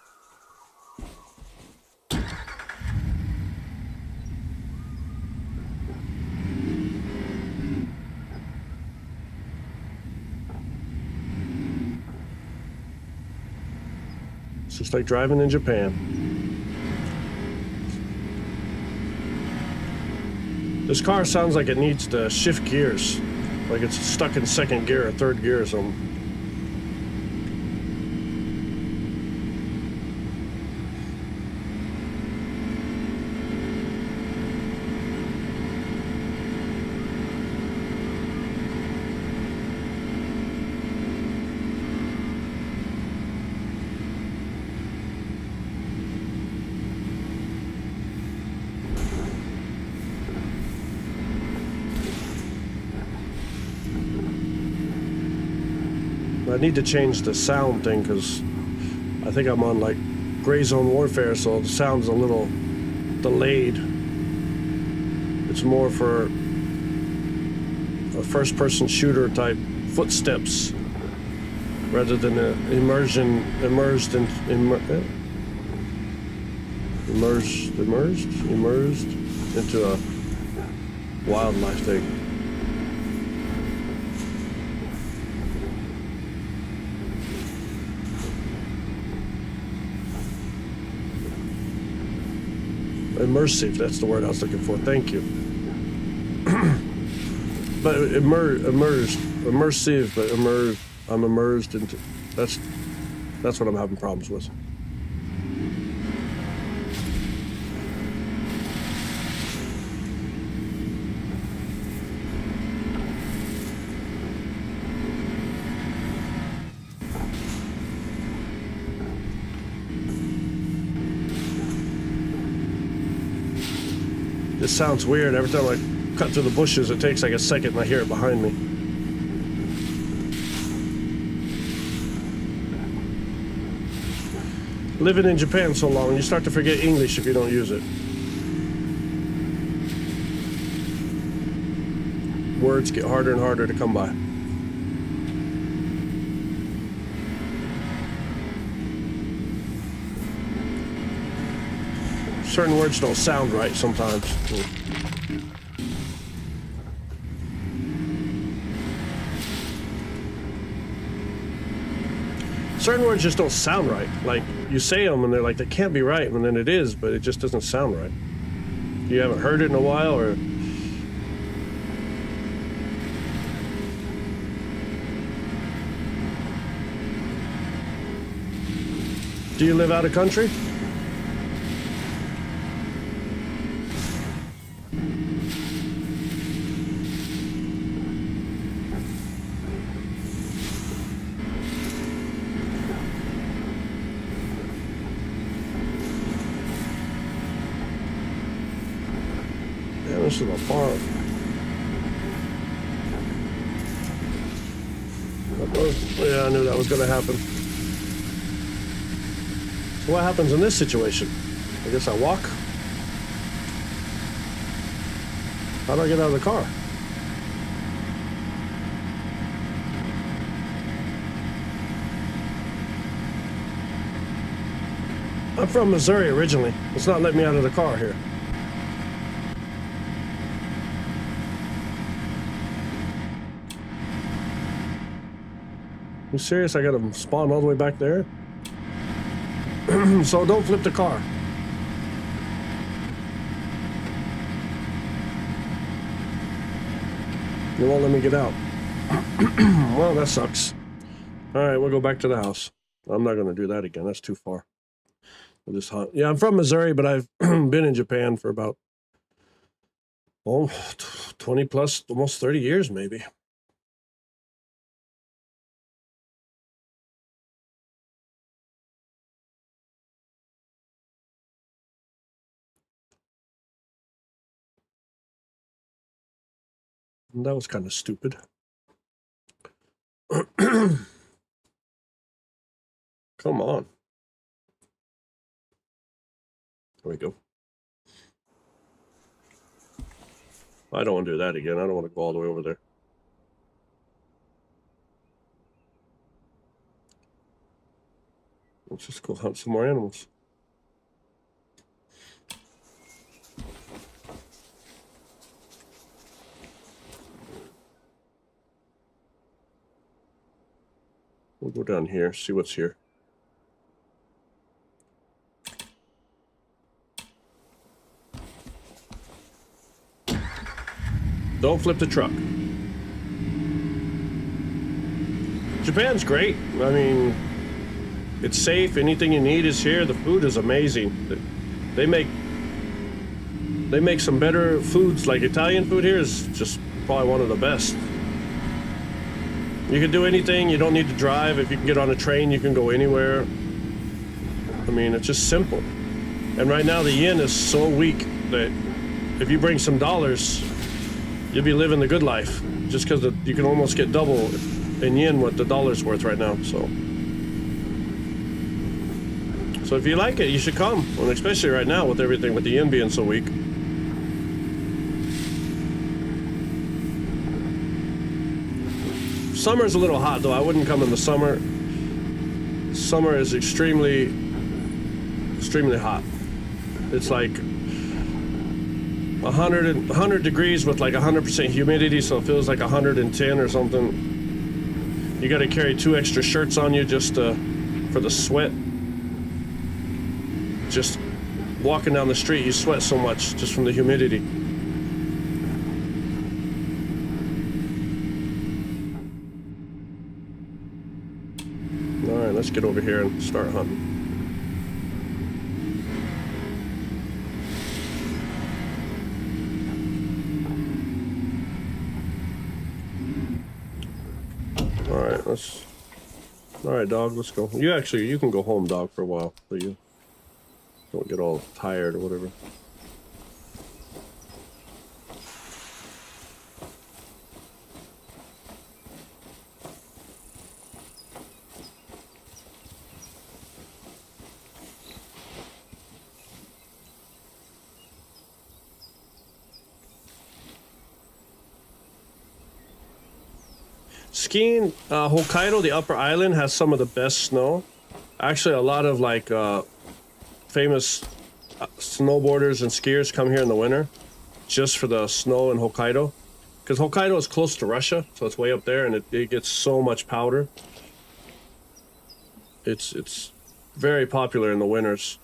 It's just like driving in Japan. This car sounds like it needs to shift gears. Like it's stuck in second gear or third gear or something. I need to change the sound thing because I think I'm on like gray zone warfare, so the sound's a little delayed. It's more for a first-person shooter type footsteps rather than immersed into a wildlife thing. Immersive, that's the word I was looking for. Thank you. But immersive, but I'm immersed into. That's what I'm having problems with. This sounds weird. Every time I cut through the bushes, it takes like a second and I hear it behind me. Living in Japan so long, you start to forget English if you don't use it. Words get harder and harder to come by. Certain words don't sound right sometimes. Certain words just don't sound right. Like, you say them and they're like, they can't be right, and then it is, but it just doesn't sound right. You haven't heard it in a while, or... Do you live out of country? This is a farm. Yeah, I knew that was going to happen. So what happens in this situation? I guess I walk. How do I get out of the car? I'm from Missouri originally. It's not letting me out of the car here. You serious? I gotta spawn all the way back there? So don't flip the car. You won't let me get out. Well, that sucks. Alright, we'll go back to the house. I'm not gonna do that again. That's too far. We'll just hunt. Yeah, I'm from Missouri, but I've been in Japan for about 20 plus, almost 30 years maybe. That was kind of stupid. Come on. There we go. I don't want to do that again. I don't want to go all the way over there. Let's just go hunt some more animals. We'll go down here, see what's here. Don't flip the truck. Japan's great. I mean, it's safe. Anything you need is here. The food is amazing. They make some better foods. Like Italian food here is just probably one of the best. You can do anything. You don't need to drive. If you can get on a train, you can go anywhere. I mean, it's just simple. And right now the yen is so weak that if you bring some dollars, you'll be living the good life. Just because you can almost get double in yen what the dollar's worth right now. So So if you like it, you should come, and especially right now with everything, with the yen being so weak. Summer's a little hot though. I wouldn't come in the summer. Summer is extremely hot. It's like 100 degrees with like 100% humidity, so it feels like 110 or something. You got to carry 2 extra shirts on you just for the sweat. Just walking down the street, you sweat so much just from the humidity. All right, let's get over here and start hunting. All right, dog, let's go. You can go home, dog, for a while, so you don't get all tired or whatever. Skiing, Hokkaido, the upper island, has some of the best snow. Actually, a lot of like famous snowboarders and skiers come here in the winter just for the snow in Hokkaido. Because Hokkaido is close to Russia, so it's way up there, and it gets so much powder. It's very popular in the winters.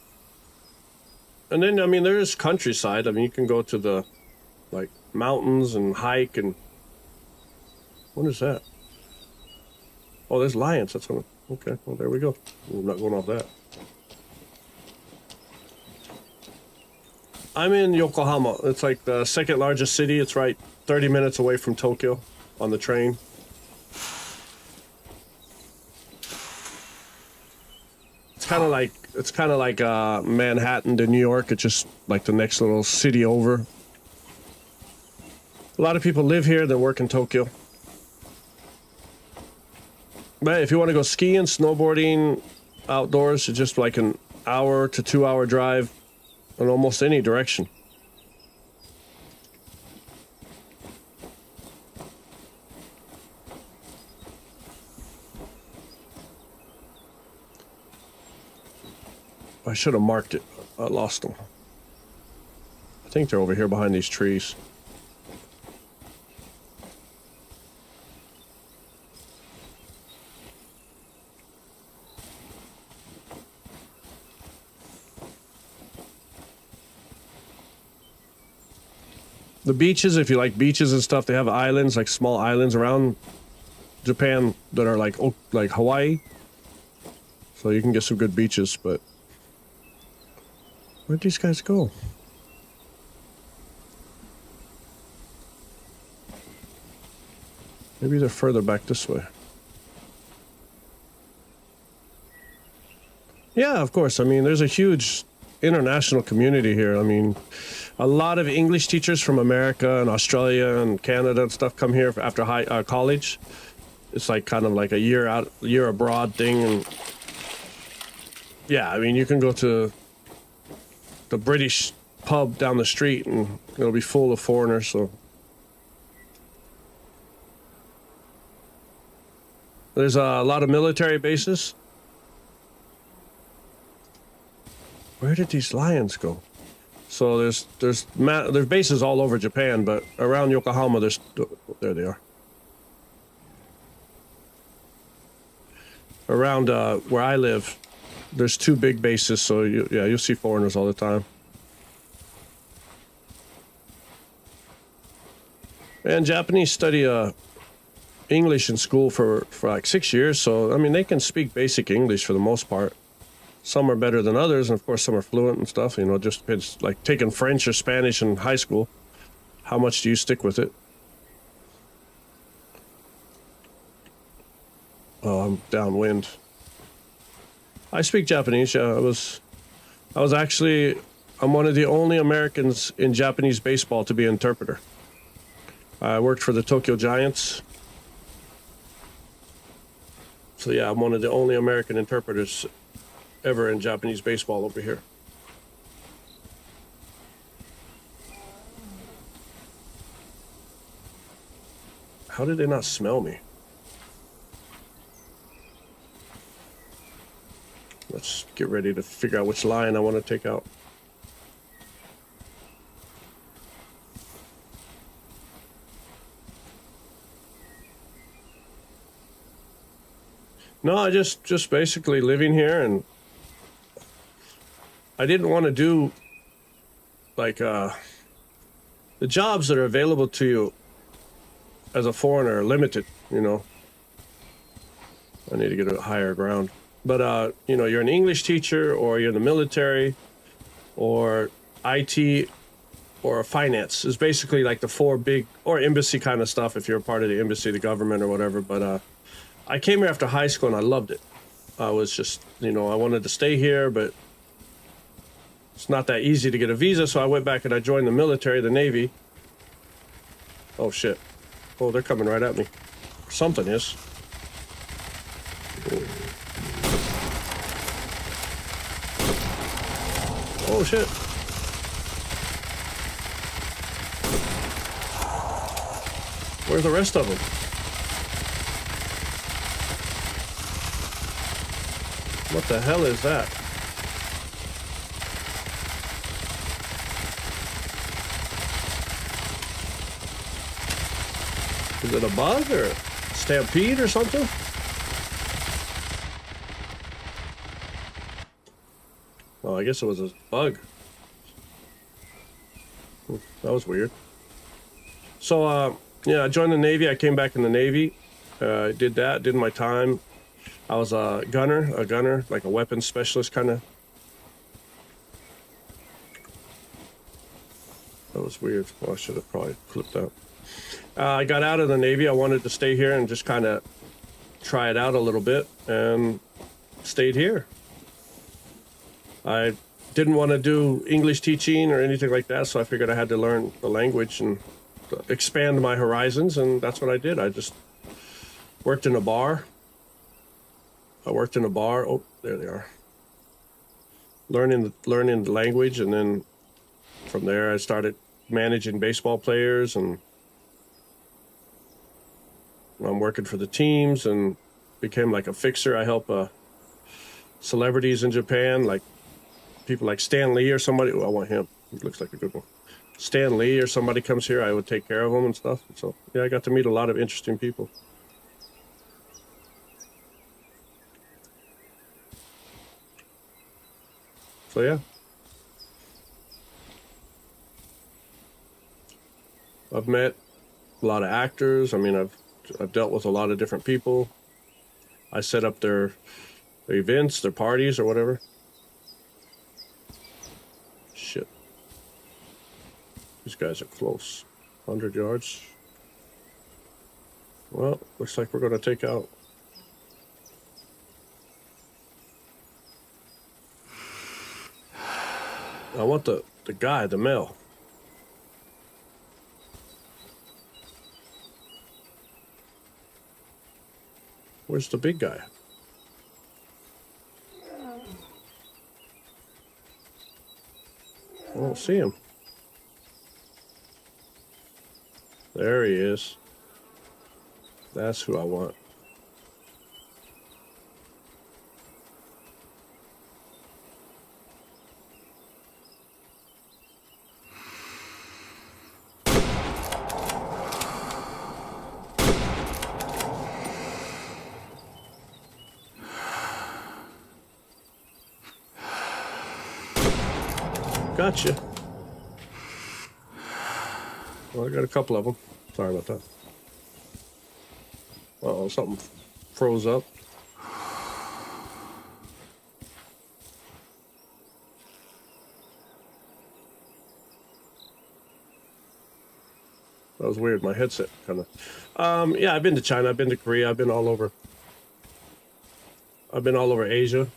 And then, I mean, there is countryside. I mean, you can go to the like mountains and hike and... What is that? Oh, there's lions. That's what. Okay, well, there we go. I'm not going off that. I'm in Yokohama. It's like the second largest city. It's right 30 minutes away from Tokyo on the train. It's kind of like Manhattan to New York. It's just like the next little city over. A lot of people live here that work in Tokyo. But if you want to go skiing, snowboarding, outdoors, it's just like an hour to 2 hour drive in almost any direction. I should have marked it. I lost them. I think they're over here behind these trees. The beaches, if you like beaches and stuff, they have islands, like small islands around Japan that are like Hawaii. So you can get some good beaches, but where'd these guys go? Maybe they're further back this way. Yeah, of course. I mean, there's a huge international community here. I mean, a lot of English teachers from America and Australia and Canada and stuff come here after college. It's like kind of like a year abroad thing. And yeah, I mean, you can go to the British pub down the street and it'll be full of foreigners. So there's a lot of military bases. Where did these lions go? So there's bases all over Japan, but around Yokohama, there they are. Around where I live, there's 2 big bases, so you'll see foreigners all the time. And Japanese study English in school for like 6 years, so I mean they can speak basic English for the most part. Some are better than others, and of course some are fluent and stuff. You know, it just depends. Like taking French or Spanish in high school, how much do you stick with it? Oh, I'm downwind. I speak Japanese. Yeah, I'm one of the only Americans in Japanese baseball to be an interpreter. I worked for the Tokyo Giants. So yeah, I'm one of the only American interpreters ever in Japanese baseball over here. How did they not smell me? Let's get ready to figure out which line I want to take out. No, I just basically living here, and I didn't want to do like the jobs that are available to you as a foreigner are limited, you know. I need to get a higher ground. But you know, you're an English teacher, or you're in the military, or IT, or finance is basically like the four big, or embassy kind of stuff if you're a part of the embassy, the government, or whatever. But I came here after high school and I loved it. I was just, you know, I wanted to stay here, but it's not that easy to get a visa, so I went back and I joined the military, the Navy. Oh shit. Oh, they're coming right at me. Something is. Oh shit. Where's the rest of them? What the hell is that? Is it a bug or a stampede or something? Oh, I guess it was a bug. That was weird. So, yeah, I joined the Navy. I came back in the Navy. I did that, did my time. I was a gunner, like a weapons specialist kind of. That was weird. Well, I should have probably clipped that. I got out of the Navy. I wanted to stay here and just kind of try it out a little bit, and stayed here. I didn't want to do English teaching or anything like that, so I figured I had to learn the language and expand my horizons, and that's what I did. I just worked in a bar. Oh, there they are. Learning the language, and then from there I started managing baseball players, and I'm working for the teams and became like a fixer. I help celebrities in Japan, like people like Stan Lee or somebody. Oh, I want him. He looks like a good one. Stan Lee or somebody comes here, I would take care of them and stuff. So yeah, I got to meet a lot of interesting people. So yeah, I've met a lot of actors. I mean, I've dealt with a lot of different people. I set up their events, their parties, or whatever. Shit. These guys are close. 100 yards. Well, looks like we're going to take out. I want the guy, the male. Where's the big guy? I don't see him. There he is. That's who I want. Gotcha. Well, I got a couple of them. Sorry about that. Uh-oh, something froze up. That was weird. My headset kind of. Yeah, I've been to China. I've been to Korea. I've been all over. I've been all over Asia,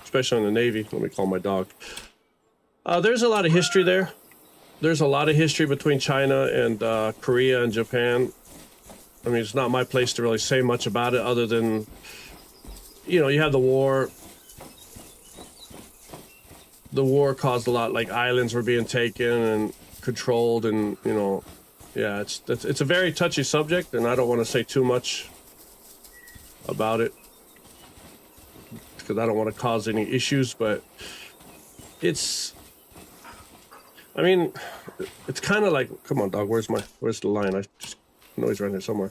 especially in the Navy. Let me call my dog. There's a lot of history there. There's a lot of history between China and Korea and Japan. I mean, it's not my place to really say much about it other than, you know, you have the war the war caused a lot, like islands were being taken and controlled, and you know, yeah, it's a very touchy subject, and I don't want to say too much about it because I don't want to cause any issues, but it's, I mean, it's kind of like, come on, dog, where's the line? I just know he's around here somewhere.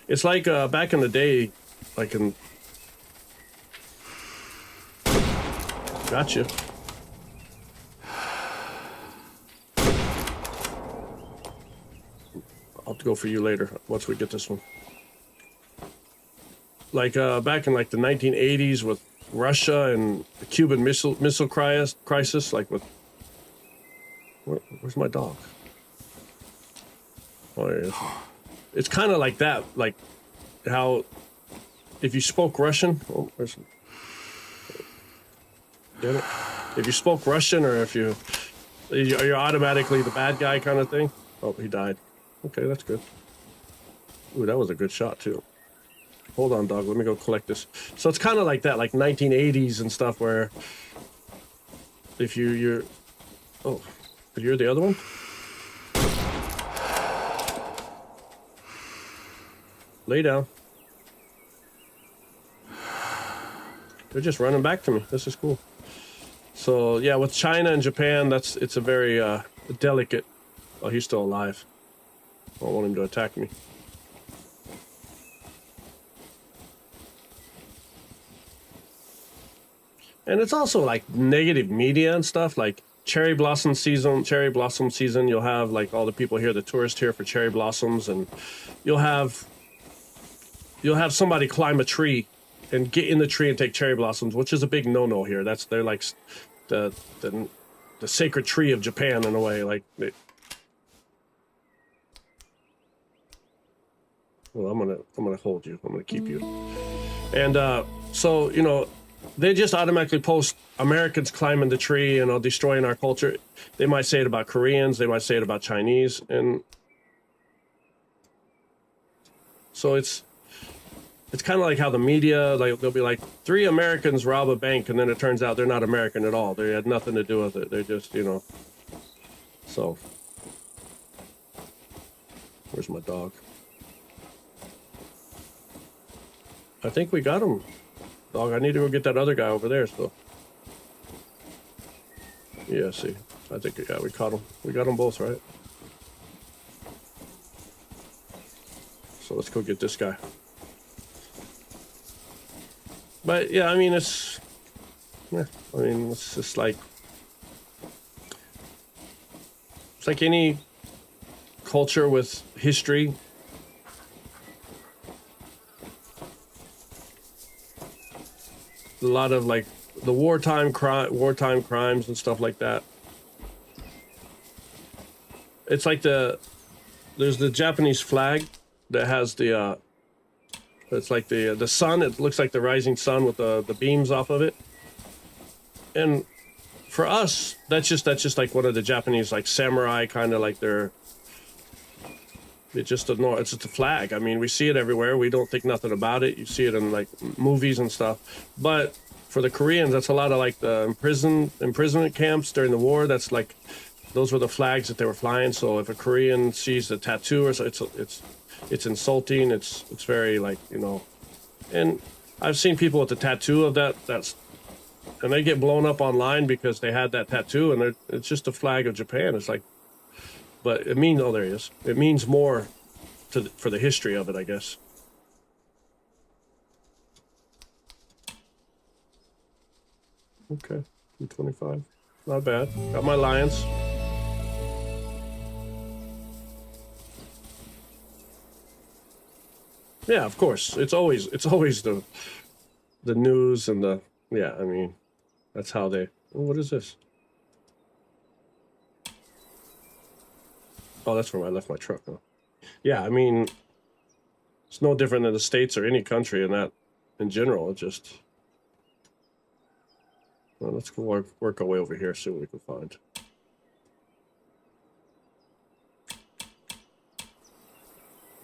It's like back in the day, like in, gotcha. I'll have to go for you later once we get this one. Like back in like the 1980s with Russia and the Cuban missile crisis, like with, where's my dog? Oh, there it is. It's kind of like that, like how if you spoke Russian, oh, where's, get it? If you spoke Russian, or if you're automatically the bad guy kind of thing. Oh, he died. Okay, that's good. Ooh, that was a good shot too. Hold on, dog. Let me go collect this. So it's kind of like that, like 1980s and stuff, where if you're, oh, but you're the other one. Lay down. They're just running back to me. This is cool. So yeah, with China and Japan, it's a very delicate. Oh, he's still alive. I don't want him to attack me. And it's also like negative media and stuff, like cherry blossom season, you'll have like all the people here, the tourists here for cherry blossoms, and you'll have somebody climb a tree and get in the tree and take cherry blossoms, which is a big no-no here. They're like the sacred tree of Japan in a way, like well, I'm gonna hold you. I'm gonna keep you. And so, you know, they just automatically post Americans climbing the tree and destroying our culture. They might say it about Koreans. They might say it about Chinese. And so it's kind of like how the media, like they'll be like, 3 Americans rob a bank, and then it turns out they're not American at all. They had nothing to do with it. They're just, you know. So where's my dog? I think we got him. Dog, I need to go get that other guy over there, so. Yeah, see. I think, yeah, we caught him. We got them both, right? So let's go get this guy. But, yeah, I mean, it's just like, it's like any culture with history. A lot of like the wartime crimes and stuff like that. It's like there's the Japanese flag that has it's like the sun. It looks like the rising sun with the beams off of it. And for us, that's just like one of the Japanese like samurai kind of like it's just a flag. I mean, we see it everywhere. We don't think nothing about it. You see it in like movies and stuff. But for the Koreans, that's a lot of like the imprisonment camps during the war. That's like, those were the flags that they were flying. So if a Korean sees a tattoo or so, it's insulting. It's very like, you know. And I've seen people with the tattoo of and they get blown up online because they had that tattoo, and it's just a flag of Japan. It's like, but it means, oh, there he is. It means more for the history of it, I guess. Okay, 225. Not bad. Got my lions. Yeah, of course. It's always the news and the, yeah, I mean, that's how they, oh, what is this? Oh, that's where I left my truck, huh? Yeah, I mean, it's no different than the States or any country in that, in general. It just, well, let's go work our way over here, see what we can find.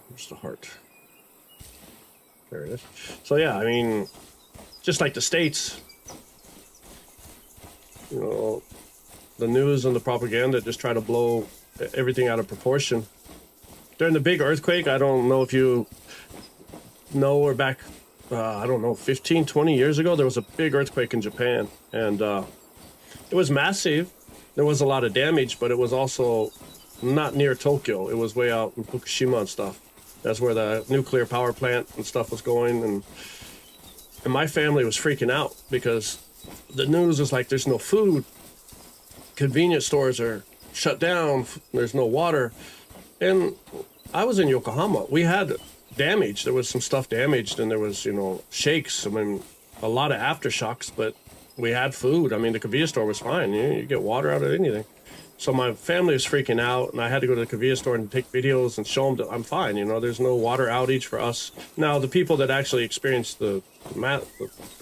Where's the heart? There it is. So yeah, I mean, just like the States, you know, the news and the propaganda just try to blow everything out of proportion. During the big earthquake, I don't know if you know, or back, I don't know, 15, 20 years ago, there was a big earthquake in Japan, and it was massive. There was a lot of damage, but it was also not near Tokyo. It was way out in Fukushima and stuff. That's where the nuclear power plant and stuff was going, and my family was freaking out because the news was like, there's no food, convenience stores are shut down, there's no water. And I was in Yokohama. We had damage. There was some stuff damaged, and there was, you know, shakes. I mean, a lot of aftershocks, but we had food. I mean, the convenience store was fine. You get water out of anything. So my family was freaking out, and I had to go to the convenience store and take videos and show them that I'm fine. You know, there's no water outage for us. Now, the people that actually experienced the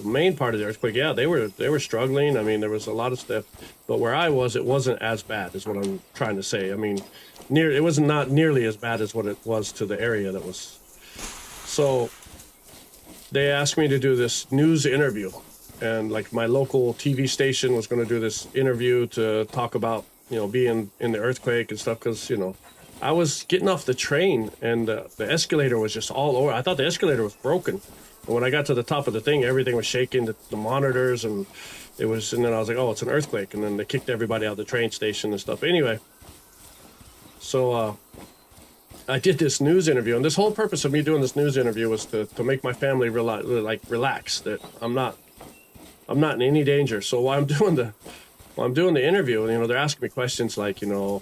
main part of the earthquake, yeah, they were struggling. I mean, there was a lot of stuff, but where I was, it wasn't as bad, is what I'm trying to say. I mean, it was not nearly as bad as what it was to the area that was. So they asked me to do this news interview, and like my local TV station was going to do this interview to talk about, you know, being in the earthquake and stuff, because, you know, I was getting off the train and the escalator was just all over. I thought the escalator was broken. And when I got to the top of the thing, everything was shaking, the monitors, and it was, and then I was like, oh, it's an earthquake. And then they kicked everybody out of the train station and stuff. Anyway, so I did this news interview, and this whole purpose of me doing this news interview was to make my family relax that I'm not in any danger. So while I'm doing the interview, you know, they're asking me questions like, you know,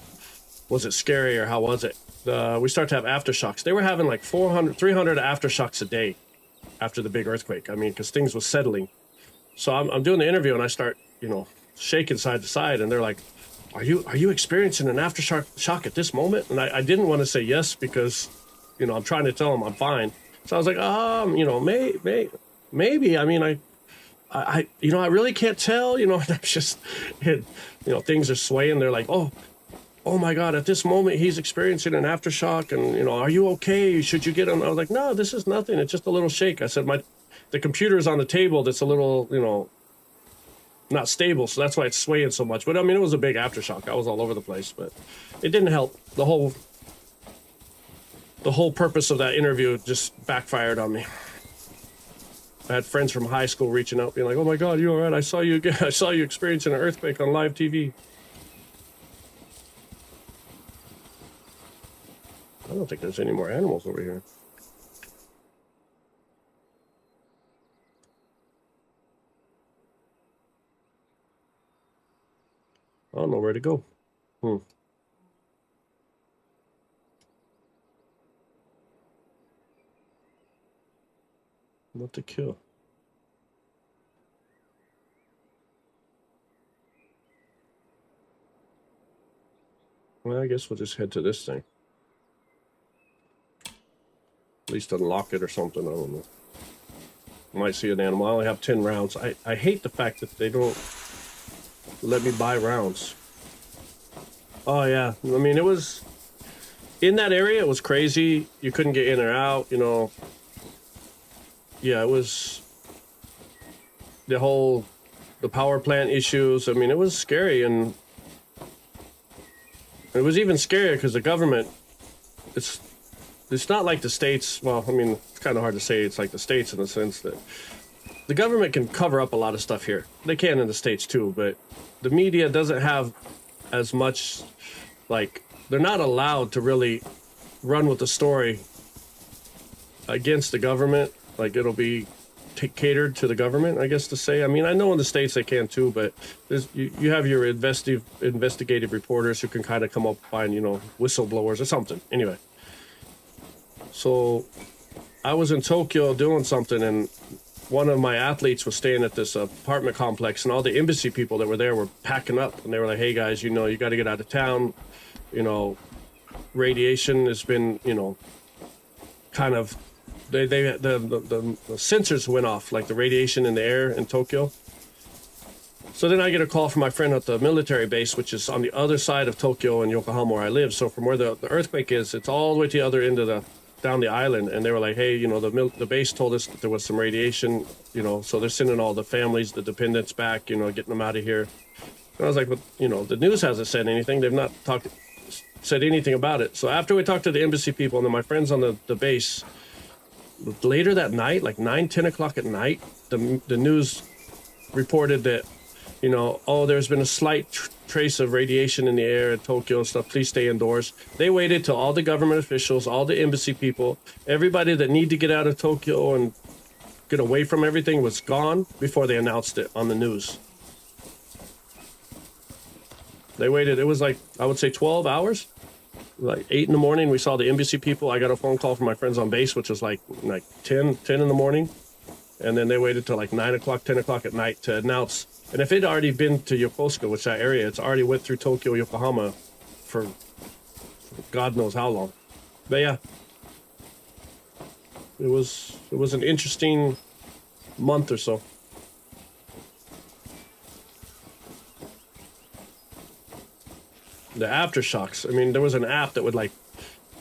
was it scary or how was it? We start to have aftershocks. They were having like 300 aftershocks a day after the big earthquake. I mean, because things was settling. So I'm doing the interview, and I start, you know, shaking side to side, and they're like, are you experiencing an aftershock at this moment? And I didn't want to say yes because, you know, I'm trying to tell them I'm fine. So I was like, you know, maybe. I mean, I you know, I really can't tell, you know. And I'm just, you know, things are swaying. They're like, oh my God, at this moment he's experiencing an aftershock, and, you know, are you okay? Should you get him? I was like, no, this is nothing. It's just a little shake. I said, the computer is on the table. That's a little, you know, not stable, so that's why it's swaying so much. But I mean, it was a big aftershock. I was all over the place, but it didn't help. The whole purpose of that interview just backfired on me. I had friends from high school reaching out, being like, "Oh my God, you all right? I saw you again. I saw you experiencing an earthquake on live TV." I don't think there's any more animals over here. I don't know where to go. What to kill? Well, I guess we'll just head to this thing. At least unlock it or something. I don't know. Might see an animal. I only have 10 rounds. I hate the fact that they don't let me buy rounds. Oh yeah, I mean, it was in that area, it was crazy. You couldn't get in or out, you know. Yeah, it was the power plant issues. I mean, it was scary, and it was even scarier because the government, it's not like the States. Well, I mean, it's kind of hard to say it's like the States in the sense that the government can cover up a lot of stuff here. They can in the States too, but the media doesn't have as much, like, they're not allowed to really run with the story against the government. Like, it'll be catered to the government, I guess to say. I mean, I know in the States they can too, but you have your investigative reporters who can kind of come up and find, you know, whistleblowers or something. Anyway, so I was in Tokyo doing something, and one of my athletes was staying at this apartment complex, and all the embassy people that were there were packing up, and they were like, "Hey guys, you know, you got to get out of town. You know, radiation has been, you know, kind of, the sensors went off, like the radiation in the air in Tokyo." So then I get a call from my friend at the military base, which is on the other side of Tokyo and Yokohama where I live. So from where the earthquake is, it's all the way to the other end of down the island, and they were like, hey, you know, the base told us that there was some radiation, you know, so they're sending all the families, the dependents back, you know, getting them out of here. And I was like, but, you know, the news hasn't said anything. They've not said anything about it. So after we talked to the embassy people and then my friends on the base, later that night, like 9-10 o'clock at night, the news reported that, you know, oh, there's been a slight trace of radiation in the air in Tokyo and stuff. Please stay indoors. They waited till all the government officials, all the embassy people, everybody that need to get out of Tokyo and get away from everything was gone before they announced it on the news. They waited. It was like, I would say 12 hours. Like 8 in the morning, we saw the embassy people. I got a phone call from my friends on base, which was like 10 in the morning. And then they waited till like 9 o'clock, 10 o'clock at night to announce. And if it already been to Yokosuka, which that area, it's already went through Tokyo, Yokohama for God knows how long. But yeah, it was an interesting month or so. The aftershocks. I mean, there was an app that would like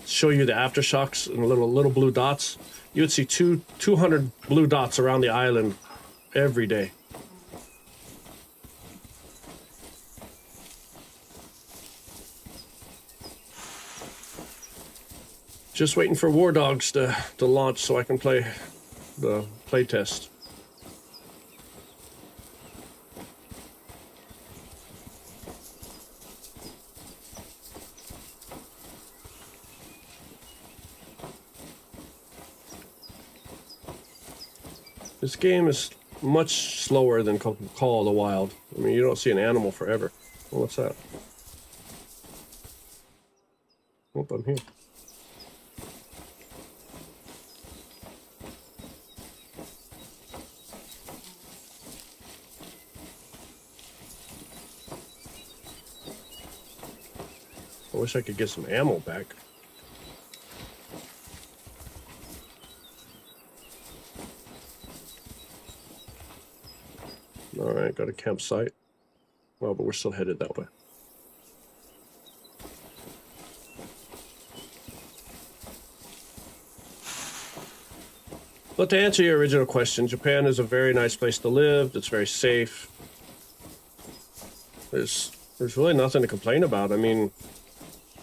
show you the aftershocks and little blue dots. You would see 200 blue dots around the island every day. Just waiting for WARDOGS to launch so I can play the playtest. This game is much slower than Call of the Wild. I mean, you don't see an animal forever. Well, what's that? Oh, I'm here. I wish I could get some ammo back. All right, got a campsite. Well, but we're still headed that way. But to answer your original question, Japan is a very nice place to live. It's very safe. There's really nothing to complain about. I mean,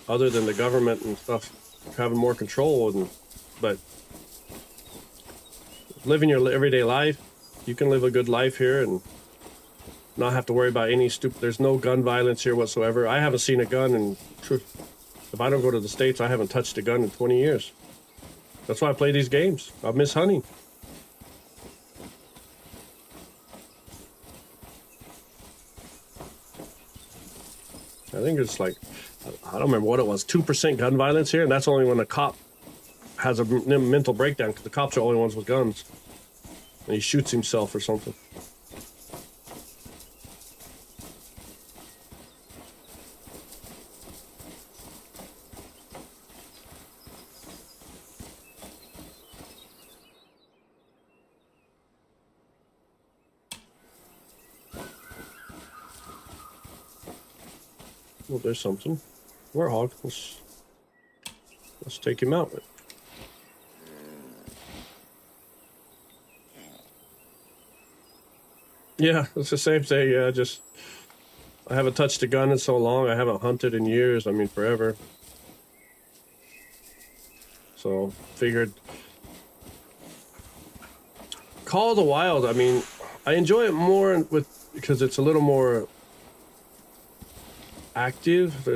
other than the government and stuff having more control, but living your everyday life, you can live a good life here and not have to worry about any there's no gun violence here whatsoever. I haven't seen a gun, and if I don't go to the States, I haven't touched a gun in 20 years. That's why I play these games. I miss hunting. I think it's like, I don't remember what it was, 2% gun violence here, and that's only when a cop has a mental breakdown, because the cops are the only ones with guns. And he shoots himself or something. Well, there's something. Warthog. Let's take him out. Yeah, it's the same thing. Yeah, I haven't touched a gun in so long. I haven't hunted in years. I mean, forever. So, figured. Call of the Wild, I mean, I enjoy it more because it's a little more active.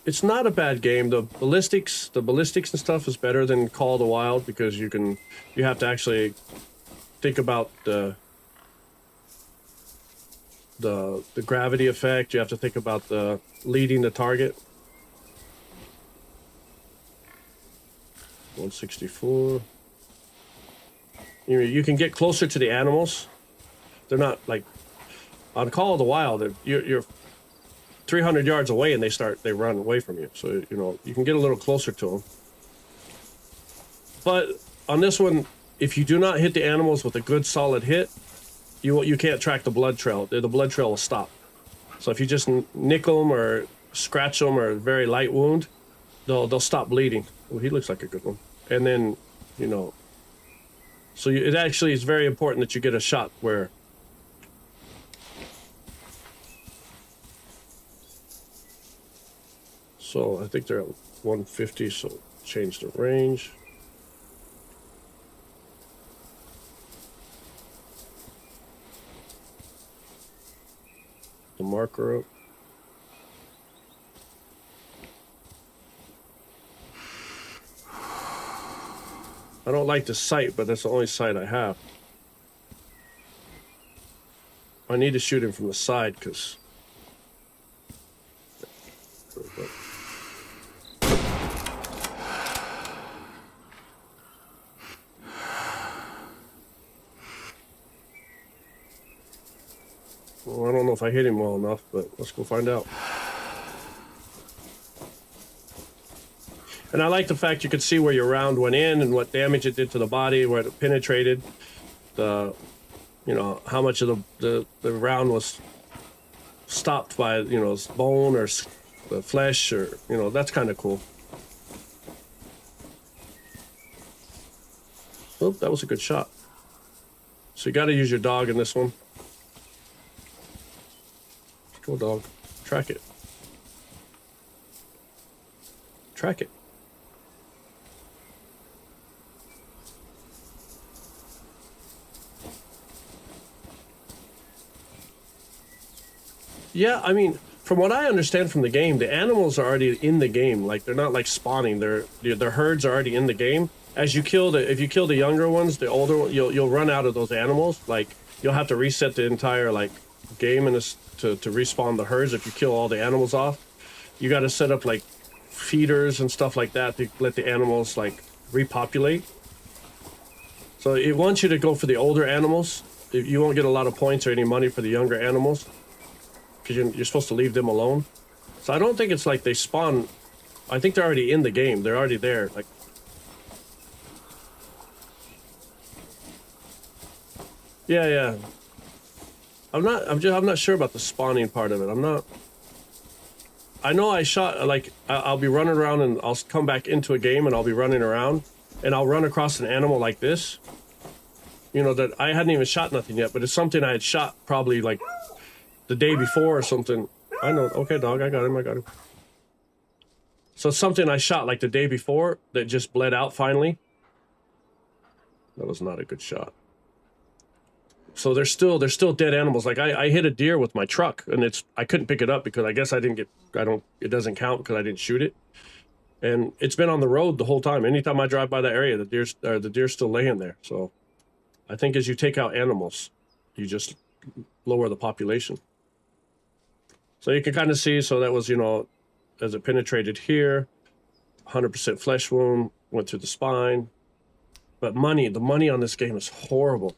It's not a bad game. The ballistics and stuff is better than Call of the Wild, because you have to actually think about the gravity effect. You have to think about the leading the target. 164. You can get closer to the animals. They're not like on Call of the Wild. You're 300 yards away and they run away from you. So you can get a little closer to them. But on this one, if you do not hit the animals with a good solid hit, you can't track the blood trail. The blood trail will stop. So if you just nickel them or scratch them or a very light wound, they'll stop bleeding. Well, he looks like a good one. And then, you know, so it actually is very important that you get a shot where. So I think they're at 150, so change the range. The marker up. I don't like the sight, but that's the only sight I have. I need to shoot him from the side because. Well, I don't know if I hit him well enough, but let's go find out. And I like the fact you could see where your round went in and what damage it did to the body, where it penetrated, the, you know, how much of the round was stopped by, you know, bone or the flesh, or, you know, that's kind of cool. Oh, that was a good shot. So you got to use your dog in this one. Go, dog. Track it. Track it. Yeah, I mean, from what I understand from the game, the animals are already in the game. Like, they're not like spawning. Their herds are already in the game. As you kill if you kill the younger ones, the older ones, you'll run out of those animals. Like, you'll have to reset the entire like game in this to respawn the herds if you kill all the animals off. You got to set up like feeders and stuff like that to let the animals like repopulate. So it wants you to go for the older animals. You won't get a lot of points or any money for the younger animals, because you're supposed to leave them alone. So I don't think it's like they spawn. I think they're already in the game. They're already there. Like, yeah. I'm not sure about the spawning part of it. I know I shot, like, I'll be running around and I'll come back into a game and I'll be running around and I'll run across an animal like this. You know, that I hadn't even shot nothing yet, but it's something I had shot probably like the day before or something. I know. Okay, dog, I got him. So it's something I shot like the day before that just bled out finally. That was not a good shot. So they're still dead animals. Like I hit a deer with my truck and I couldn't pick it up because I guess it doesn't count because I didn't shoot it. And it's been on the road the whole time. Anytime I drive by that area, the deer's still laying there. So I think as you take out animals, you just lower the population. So you can kind of see, so that was, you know, as it penetrated here, 100% flesh wound, went through the spine. But the money on this game is horrible.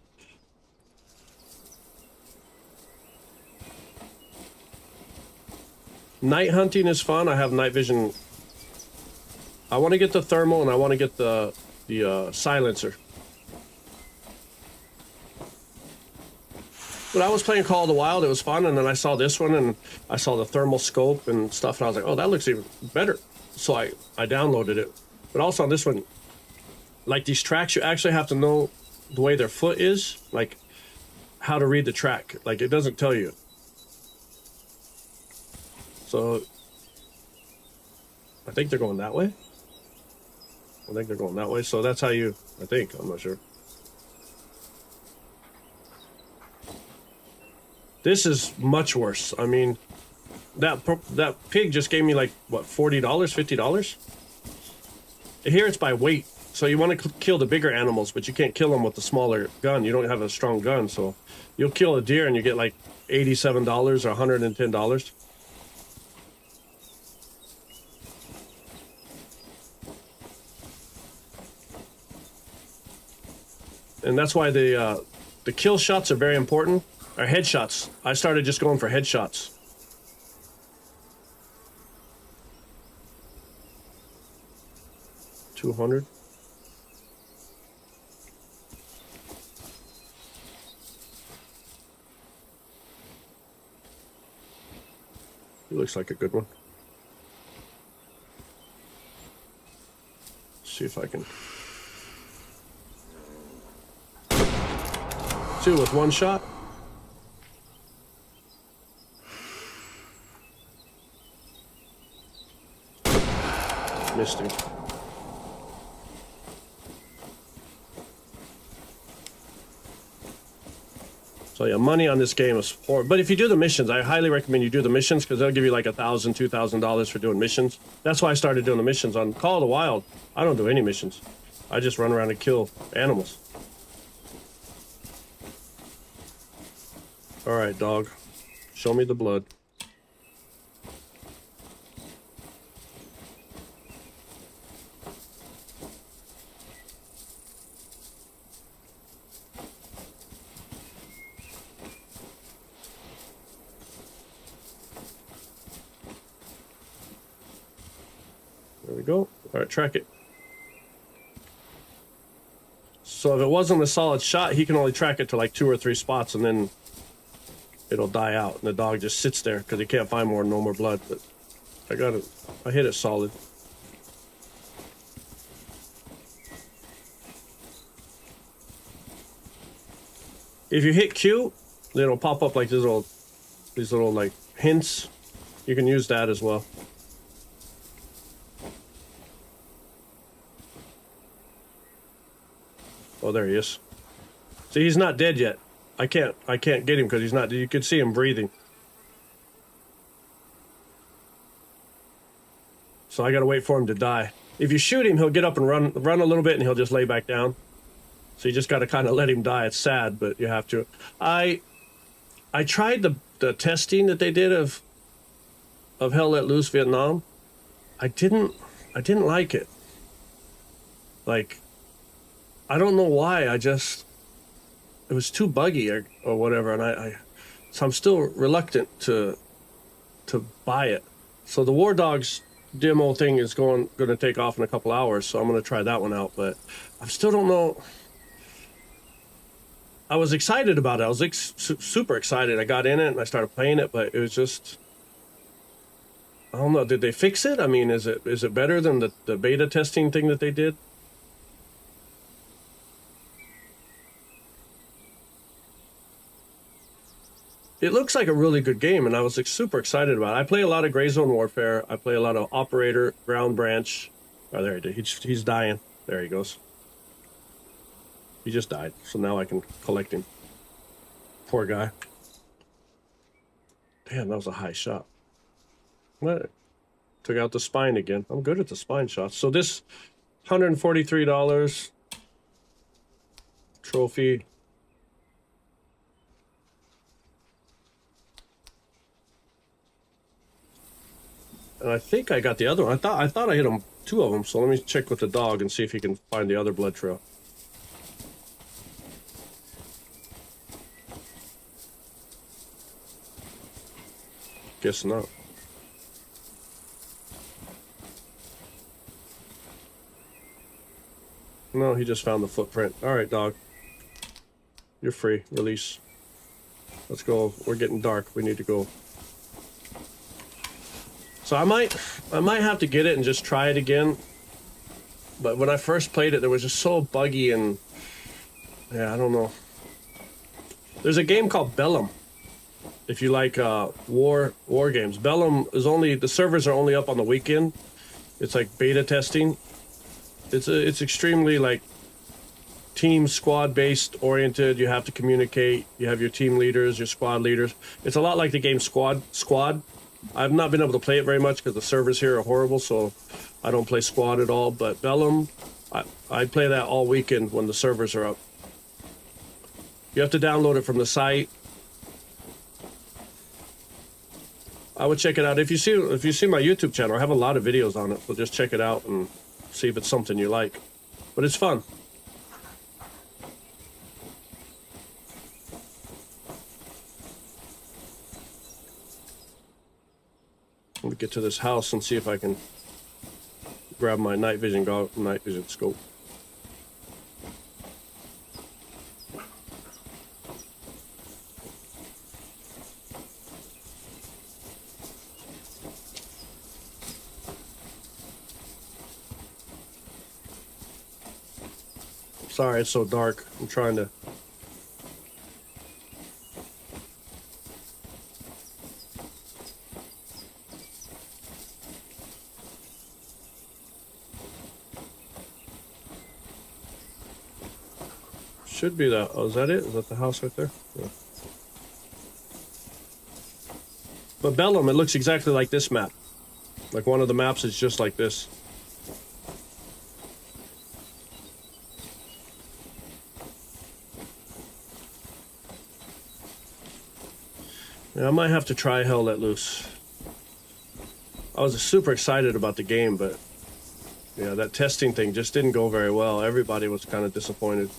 Night hunting is fun. I have night vision. I want to get the thermal and I want to get the silencer. When I was playing Call of the Wild, it was fun, and then I saw this one, and I saw the thermal scope and stuff, and I was like, oh, that looks even better. So I downloaded it. But also on this one, like these tracks, you actually have to know the way their foot is, like how to read the track. Like, it doesn't tell you. So I think they're going that way. So that's how you, I think, I'm not sure. This is much worse. I mean, that pig just gave me like, what, $40, $50? Here it's by weight. So you want to kill the bigger animals, but you can't kill them with the smaller gun. You don't have a strong gun. So you'll kill a deer and you get like $87 or $110. And that's why the kill shots are very important. Or headshots. I started just going for headshots. $200. He looks like a good one. See if I can. Two with one shot. Missed him. So yeah, money on this game is horrible. But if you do the missions, I highly recommend you do the missions because they'll give you like $1,000, $2,000 for doing missions. That's why I started doing the missions on Call of the Wild. I don't do any missions. I just run around and kill animals. All right, dog. Show me the blood. There we go. All right, track it. So if it wasn't a solid shot, he can only track it to like 2 or 3 spots, and then it'll die out, and the dog just sits there because he can't find no more blood. But I got it. I hit it solid. If you hit Q, then it'll pop up like these little like hints. You can use that as well. Oh, there he is. See, he's not dead yet. I can't get him because he's not. You can see him breathing. So I gotta wait for him to die. If you shoot him, he'll get up and run a little bit, and he'll just lay back down. So you just gotta kind of let him die. It's sad, but you have to. I tried the testing that they did of Hell Let Loose Vietnam. I didn't like it. Like, I don't know why. It was too buggy or whatever, and so I'm still reluctant to buy it. So the WARDOGS demo thing is going to take off in a couple hours, so I'm going to try that one out. But I still don't know. I was excited about it. I was super excited. I got in it and I started playing it, but it was just, I don't know. Did they fix it? I mean, is it better than the beta testing thing that they did? It looks like a really good game, and I was like, super excited about it. I play a lot of Gray Zone Warfare. I play a lot of Operator, Ground Branch. Oh, there he did. He's dying. There he goes. He just died, so now I can collect him. Poor guy. Damn, that was a high shot. What? Took out the spine again. I'm good at the spine shots. So this $143 trophy. And I think I got the other one. I thought I hit him, 2 of them. So let me check with the dog and see if he can find the other blood trail. Guess not. No, he just found the footprint. All right, dog. You're free. Release. Let's go. We're getting dark. We need to go. So I might have to get it and just try it again. But when I first played it, it was just so buggy and yeah, I don't know. There's a game called Bellum. If you like war games, Bellum is the servers are only up on the weekend. It's like beta testing. It's extremely like team squad based oriented. You have to communicate. You have your team leaders, your squad leaders. It's a lot like the game Squad. I've not been able to play it very much because the servers here are horrible, so I don't play Squad at all. But Bellum, I play that all weekend when the servers are up. You have to download it from the site. I would check it out. If you see my YouTube channel, I have a lot of videos on it, so just check it out and see if it's something you like. But it's fun. Let me get to this house and see if I can grab my night vision scope. Sorry, it's so dark. I'm trying to... Should be that. Oh, is that it? Is that the house right there? Yeah. But Bellum, it looks exactly like this map. Like one of the maps is just like this. Yeah, I might have to try Hell Let Loose. I was super excited about the game, but yeah, that testing thing just didn't go very well. Everybody was kind of disappointed.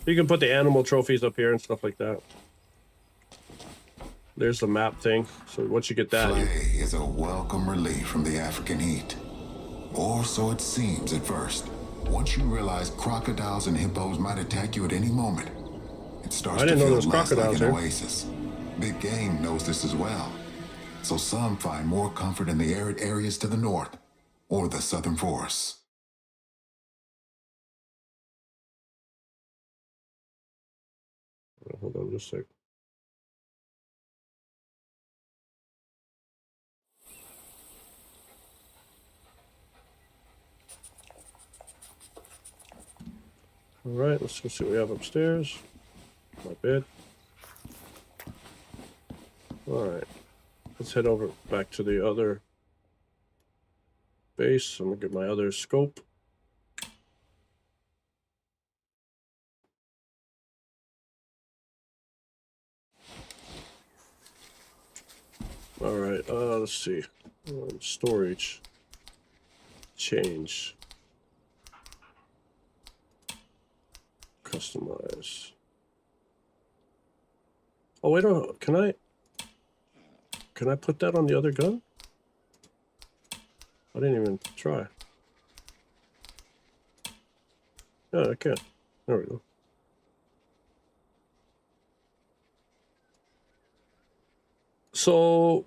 You can put the animal trophies up here and stuff like that. There's the map thing. So once you get that... Flay is a welcome relief from the African heat. Or so it seems at first. Once you realize crocodiles and hippos might attack you at any moment, it starts to feel less like an oasis. Big game knows this as well. So some find more comfort in the arid areas to the north or the southern forests. Hold on just a sec. All right, let's go see what we have upstairs. My bed. All right, let's head over back to the other base. I'm gonna get my other scope. All right, let's see. Storage. Change. Customize. Oh wait, no, can I put that on the other gun? I didn't even try. Yeah, I can. There we go. So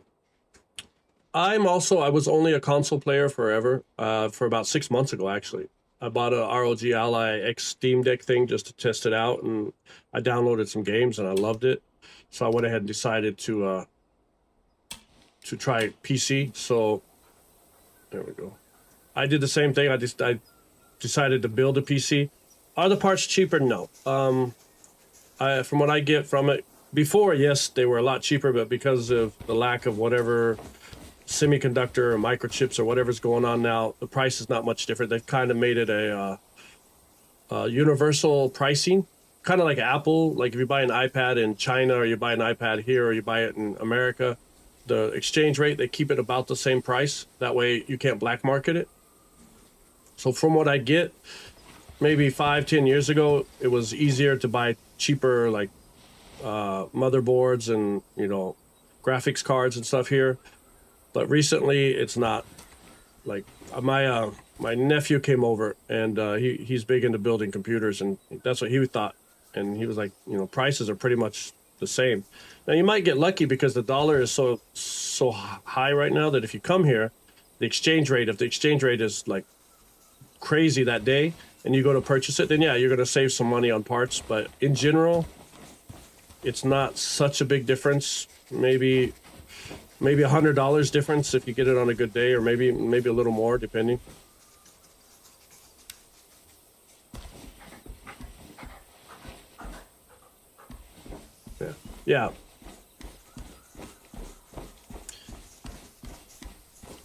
I was only a console player forever, for about 6 months ago, actually. I bought a ROG Ally X Steam Deck thing just to test it out, and I downloaded some games and I loved it. So I went ahead and decided to try PC. So there we go. I did the same thing. I decided to build a PC. Are the parts cheaper? No. From what I get from it, before, yes, they were a lot cheaper, but because of the lack of whatever semiconductor or microchips or whatever's going on now, the price is not much different. They've kind of made it a universal pricing, kind of like Apple. Like if you buy an iPad in China or you buy an iPad here or you buy it in America, the exchange rate, they keep it about the same price. That way you can't black market it. So from what I get, maybe 5-10 years ago, it was easier to buy cheaper like motherboards and, you know, graphics cards and stuff here. But recently, it's not. Like my nephew came over, and he's big into building computers, and that's what he thought. And he was like, you know, prices are pretty much the same. Now you might get lucky because the dollar is so high right now that if you come here, if the exchange rate is like crazy that day, and you go to purchase it, then yeah, you're gonna save some money on parts. But in general, it's not such a big difference. Maybe $100 difference if you get it on a good day, or maybe a little more, depending. Yeah.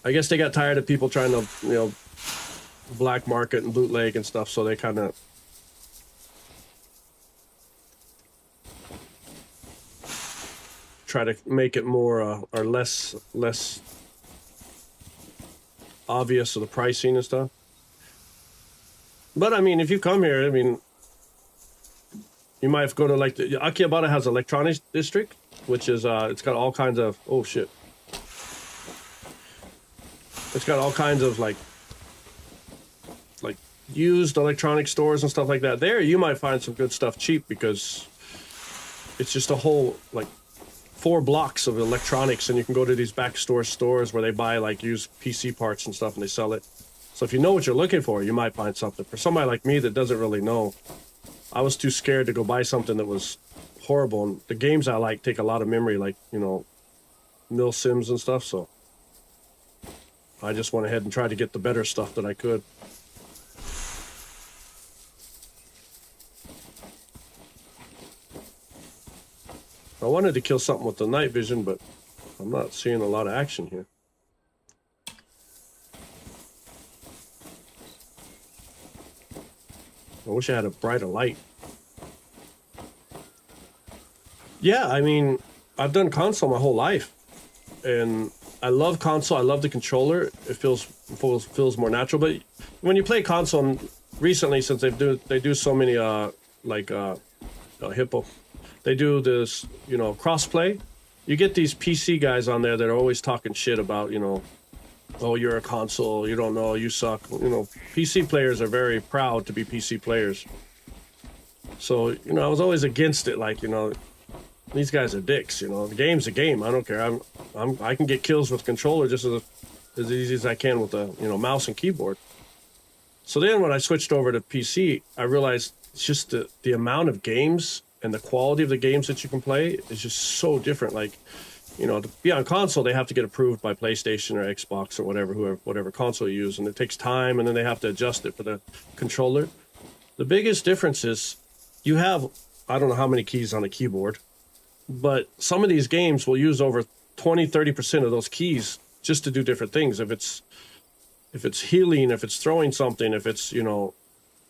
I guess they got tired of people trying to, you know, black market and bootleg and stuff, so they kind of try to make it more or less obvious of the pricing and stuff. But I mean, if you come here, I mean, you might have to go to like the Akihabara has electronics district, which is it's got all kinds of it's got all kinds of like used electronic stores and stuff like that. There you might find some good stuff cheap because it's just a whole like 4 blocks of electronics, and you can go to these backstore stores where they buy like used PC parts and stuff, and they sell it. So if you know what you're looking for, you might find something. For somebody like me that doesn't really know, I was too scared to go buy something that was horrible. And the games I like take a lot of memory, like, you know, Mil Sims and stuff. So I just went ahead and tried to get the better stuff that I could. I wanted to kill something with the night vision, but I'm not seeing a lot of action here. I wish I had a brighter light. Yeah, I mean, I've done console my whole life, and I love console. I love the controller. It feels more natural. But when you play console recently, since they do so many Hippo, they do this, you know, crossplay. You get these PC guys on there that are always talking shit about, you know, oh, you're a console, you don't know, you suck. You know, PC players are very proud to be PC players. So, you know, I was always against it. Like, you know, these guys are dicks. You know, the game's a game. I don't care. I can get kills with controller just as easy as I can with a, you know, mouse and keyboard. So then when I switched over to PC, I realized it's just the amount of games and the quality of the games that you can play is just so different. Like, you know, to be on console, they have to get approved by PlayStation or Xbox or whatever console you use, and it takes time, and then they have to adjust it for the controller. The biggest difference is you have, I don't know how many keys on a keyboard, but some of these games will use over 20-30% of those keys just to do different things. If it's healing, if it's throwing something, if it's, you know,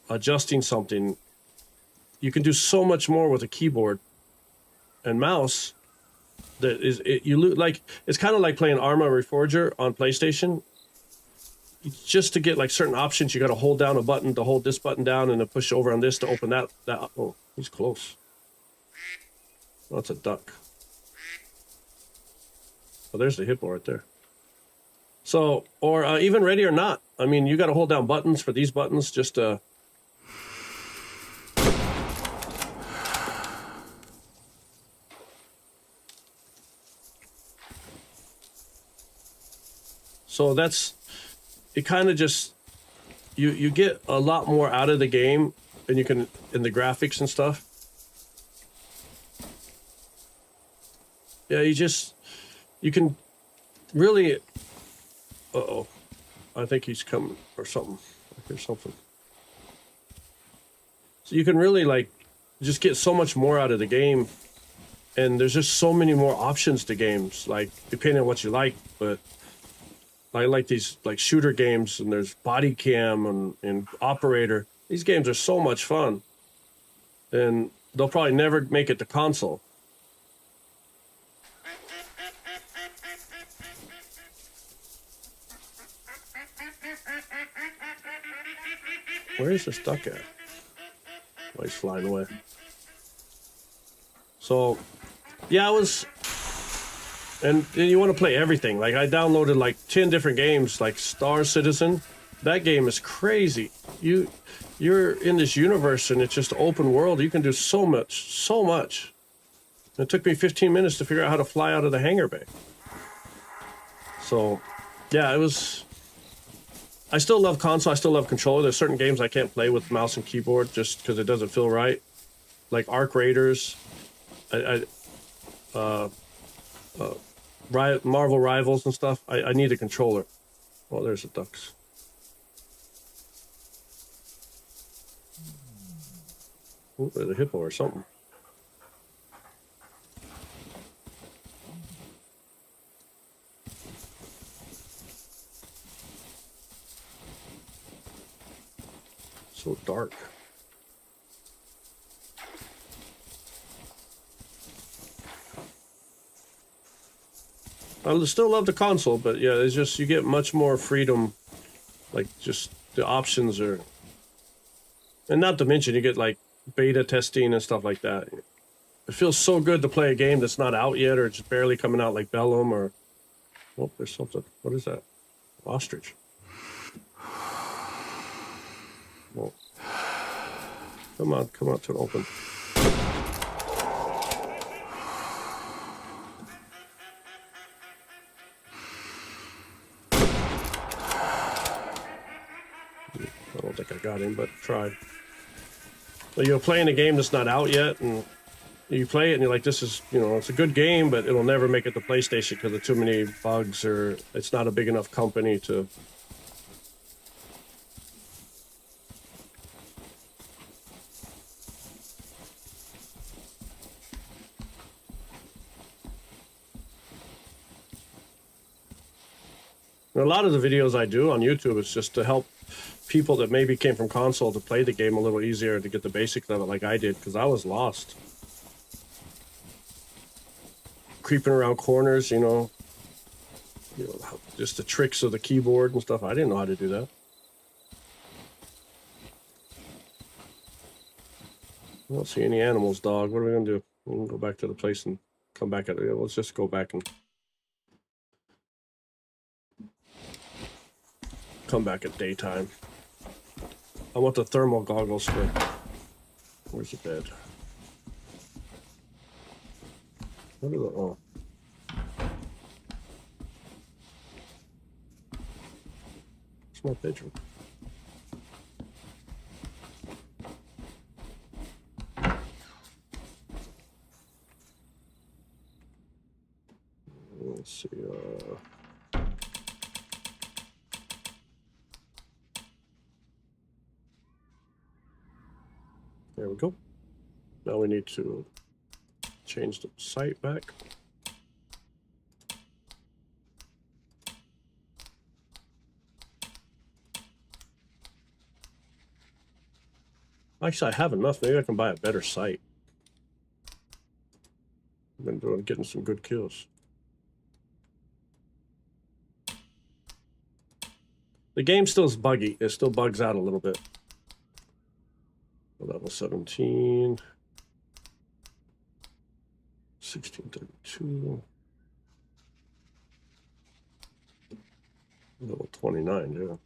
adjusting something, you can do so much more with a keyboard and mouse. That is, it's kind of like playing Arma Reforger on PlayStation. Just to get like certain options, you got to hold down a button to hold this button down, and then push over on this to open that. Oh, he's close. Oh, that's a duck. Oh, there's the hippo right there. So, or even Ready or Not. I mean, you got to hold down buttons for these buttons just to. So that's, it kind of just, you get a lot more out of the game, and you can, in the graphics and stuff. Yeah, you can really, uh-oh, I think he's coming or something. I hear something. So you can really like, just get so much more out of the game, and there's just so many more options to games, like depending on what you like, but I like these like shooter games, and there's body cam and operator. These games are so much fun, and they'll probably never make it to console. Where is this duck at? Oh, he's flying away. So, yeah, and you want to play everything. Like, I downloaded like 10 different games, like Star Citizen. That game is crazy. You're in this universe, and it's just open world. You can do so much. It took me 15 minutes to figure out how to fly out of the hangar bay. So, yeah, I still love console. I still love controller. There's certain games I can't play with mouse and keyboard just because it doesn't feel right. Like Arc Raiders. Marvel Rivals and stuff. I need a controller. Oh, there's the ducks. Oh, there's a hippo or something. So dark. I still love the console, but yeah, it's just, you get much more freedom. Like, just the options are, and not to mention you get like beta testing and stuff like that. It feels so good to play a game that's not out yet, or just barely coming out, like Bellum, or, oh, there's something. What is that? Ostrich. Well, come on to an open. think I got him, but tried. So you're playing a game that's not out yet, and you play it and you're like, this is, you know, it's a good game, but it'll never make it to PlayStation because of too many bugs, or it's not a big enough company to... And a lot of the videos I do on YouTube is just to help people that maybe came from console to play the game a little easier, to get the basics of it like I did, because I was lost. Creeping around corners, you know, just the tricks of the keyboard and stuff. I didn't know how to do that. I don't see any animals, dog. What are we gonna do? We can go back to the place and come back at it. Let's just go back and come back at daytime. I want the thermal goggles for... Where's the bed? What are the... Oh. It's my bedroom. Let's see, there we go. Now we need to change the site back. Actually, I have enough. Maybe I can buy a better site. I've been getting some good kills. The game still is buggy. It still bugs out a little bit. Level 17. 1632. Level 29, yeah.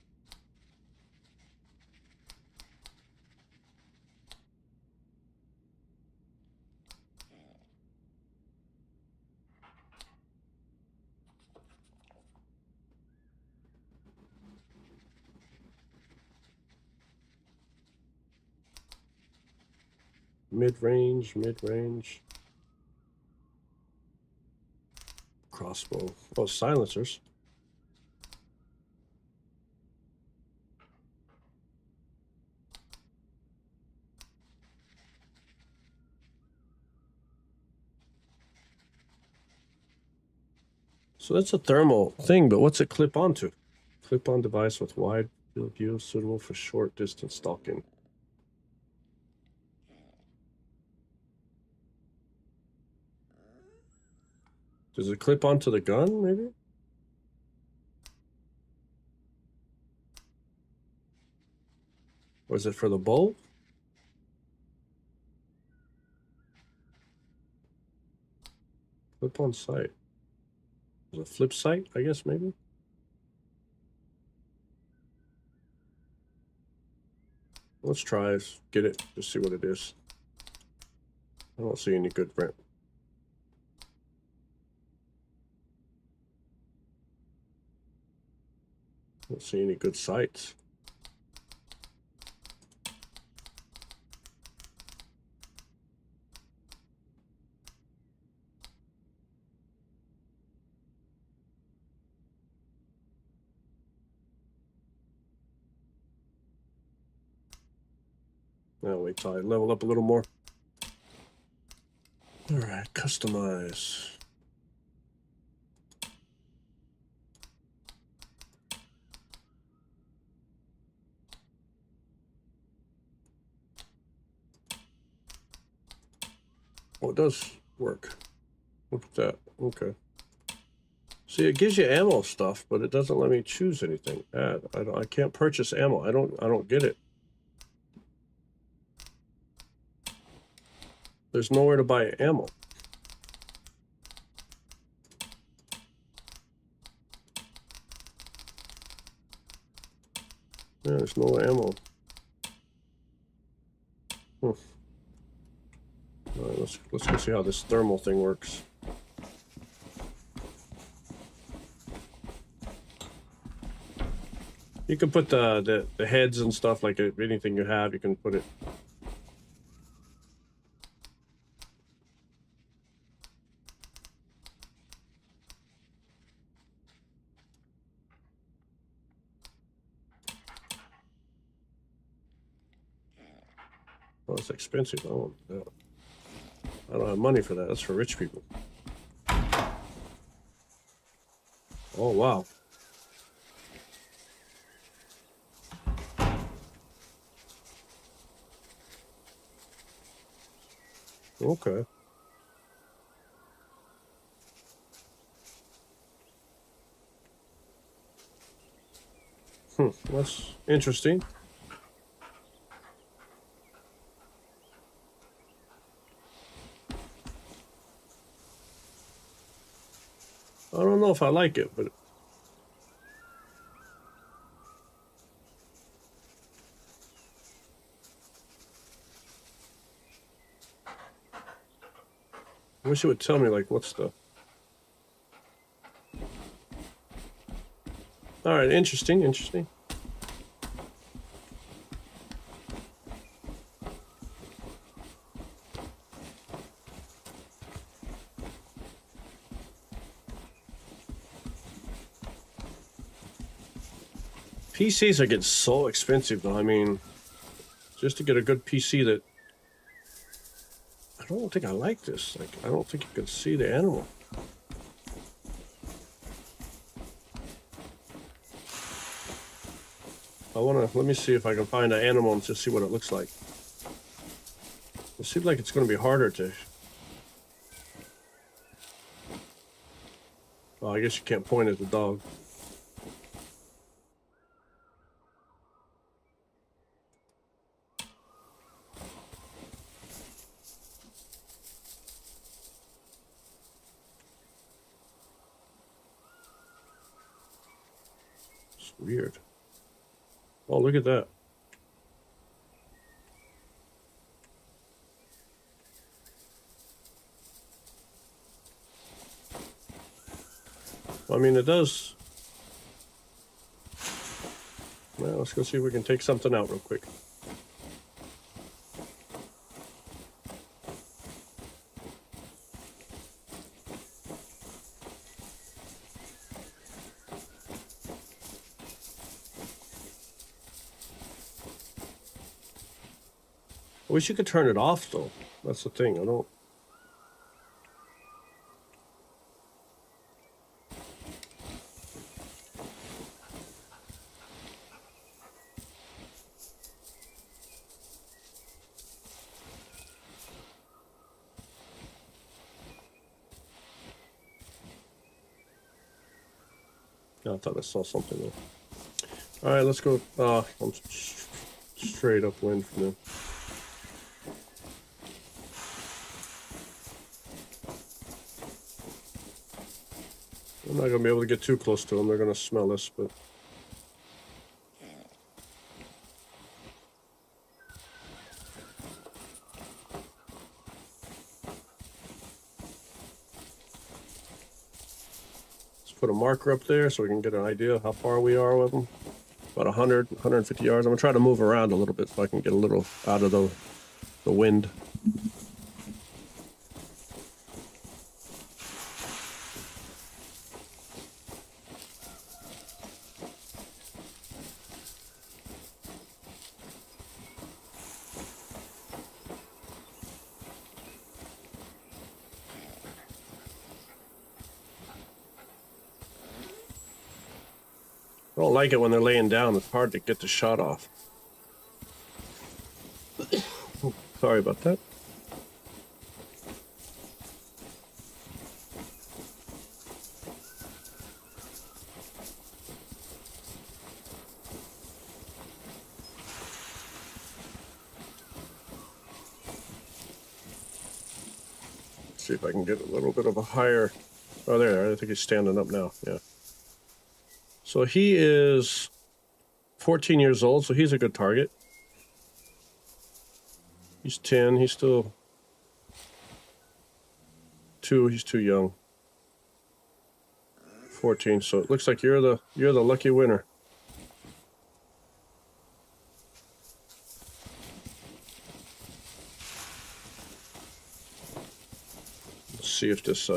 Mid-range, mid-range. Crossbow. Oh, silencers. So that's a thermal thing, but what's it clip onto? Clip-on device with wide field of view, suitable for short distance stalking. Does it clip onto the gun, maybe? Or is it for the bow? Clip on sight. Is it flip sight, I guess, maybe? Let's try, get it, just see what it is. I don't see any good print. Don't see any good sights. Now wait till I level up a little more. All right, customize. Oh, it does work. Look at that. Okay. See, it gives you ammo stuff, but it doesn't let me choose anything. Add. I can't purchase ammo. I don't get it. There's nowhere to buy ammo. Yeah, there's no ammo. All right, let's go see how this thermal thing works. You can put the heads and stuff, like anything you have, you can put it. Oh, it's expensive. I don't have money for that. That's for rich people. Oh, wow. Okay. That's interesting. I don't know if I like it, but I wish it would tell me, like, what's the... All right, interesting, interesting. PCs are getting so expensive, though. I mean, just to get a good PC that... I don't think I like this. Like, I don't think you can see the animal. Let me see if I can find an animal and just see what it looks like. It seems like it's going to be harder to... Oh, I guess you can't point at the dog. It's weird. Oh, look at that. I mean, it does. Well, let's go see if we can take something out real quick. I wish you could turn it off, though. That's the thing. I don't... I thought I saw something there. All right, let's go. I'm straight upwind from them. I'm not gonna be able to get too close to them. They're gonna smell us, but... Put a marker up there so we can get an idea of how far we are with them. About 100, 150 yards. I'm gonna try to move around a little bit so I can get a little out of the wind. I don't like it when they're laying down. It's hard to get the shot off. Sorry about that. See if I can get a little bit of a higher... Oh, there. I think he's standing up now. Yeah. So he is 14 years old, so he's a good target. He's 10. He's still 2. He's too young. 14. So it looks like you're the lucky winner. see if this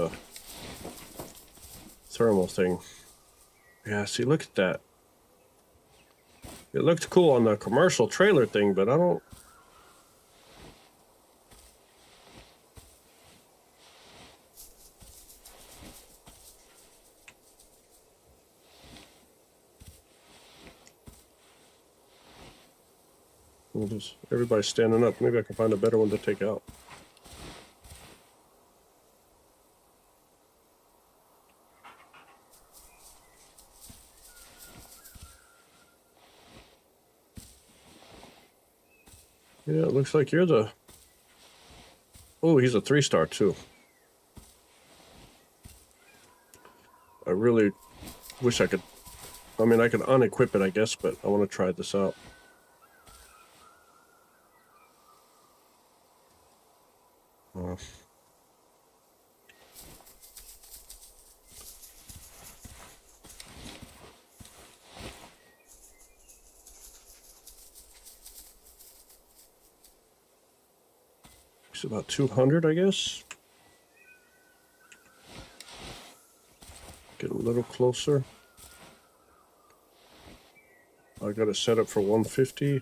thermal thing. Yeah, see, look at that. It looked cool on the commercial trailer thing, but I don't. Everybody's standing up. Maybe I can find a better one to take out. Yeah, it looks like you're the... Oh, he's a 3-star too. I really wish I could... I mean, I could unequip it, I guess, but I want to try this out. It's about 200, I guess. Get a little closer. I got it set up for 150.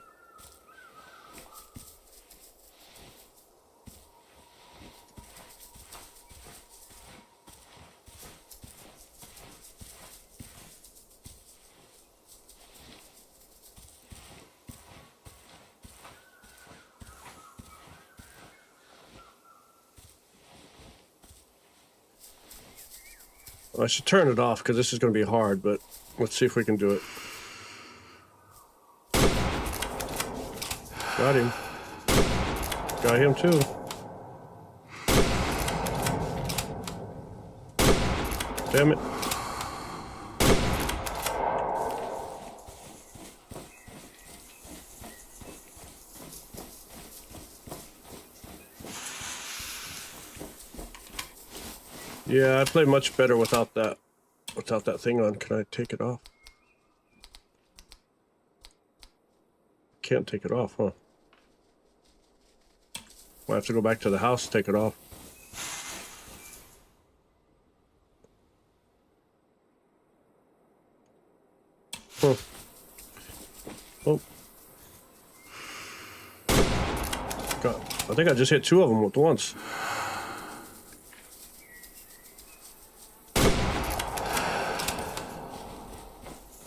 I should turn it off because this is going to be hard, but let's see if we can do it. Got him. Got him too. Damn it. Yeah, I play much better without that thing on. Can I take it off? Can't take it off, huh? Might have to go back to the house to take it off. Huh. Oh. God, I think I just hit 2 of them at once.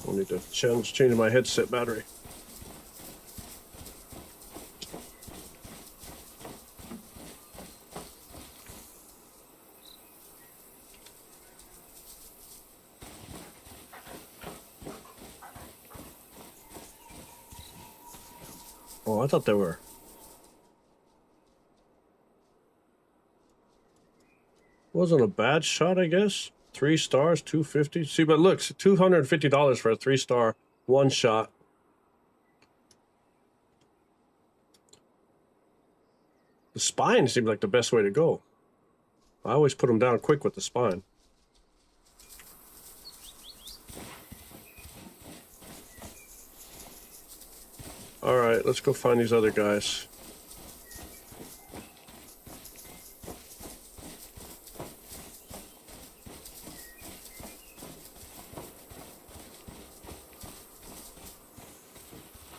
I need to change my headset battery. Oh, I thought they were. Wasn't a bad shot, I guess. 3 stars, 250. See, but look, $250 for a 3-star, 1 shot. The spine seems like the best way to go. I always put them down quick with the spine. All right, let's go find these other guys.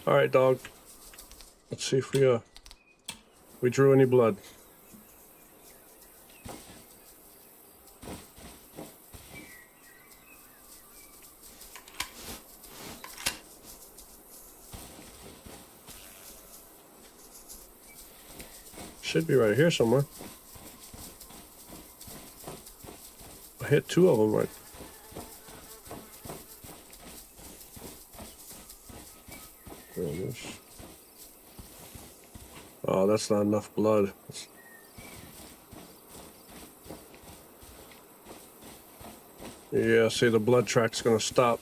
All right, dog. Let's see if we drew any blood. Should be right here somewhere. I hit 2 of them right. There it is. Oh, that's not enough blood. Yeah, see, the blood track's gonna stop.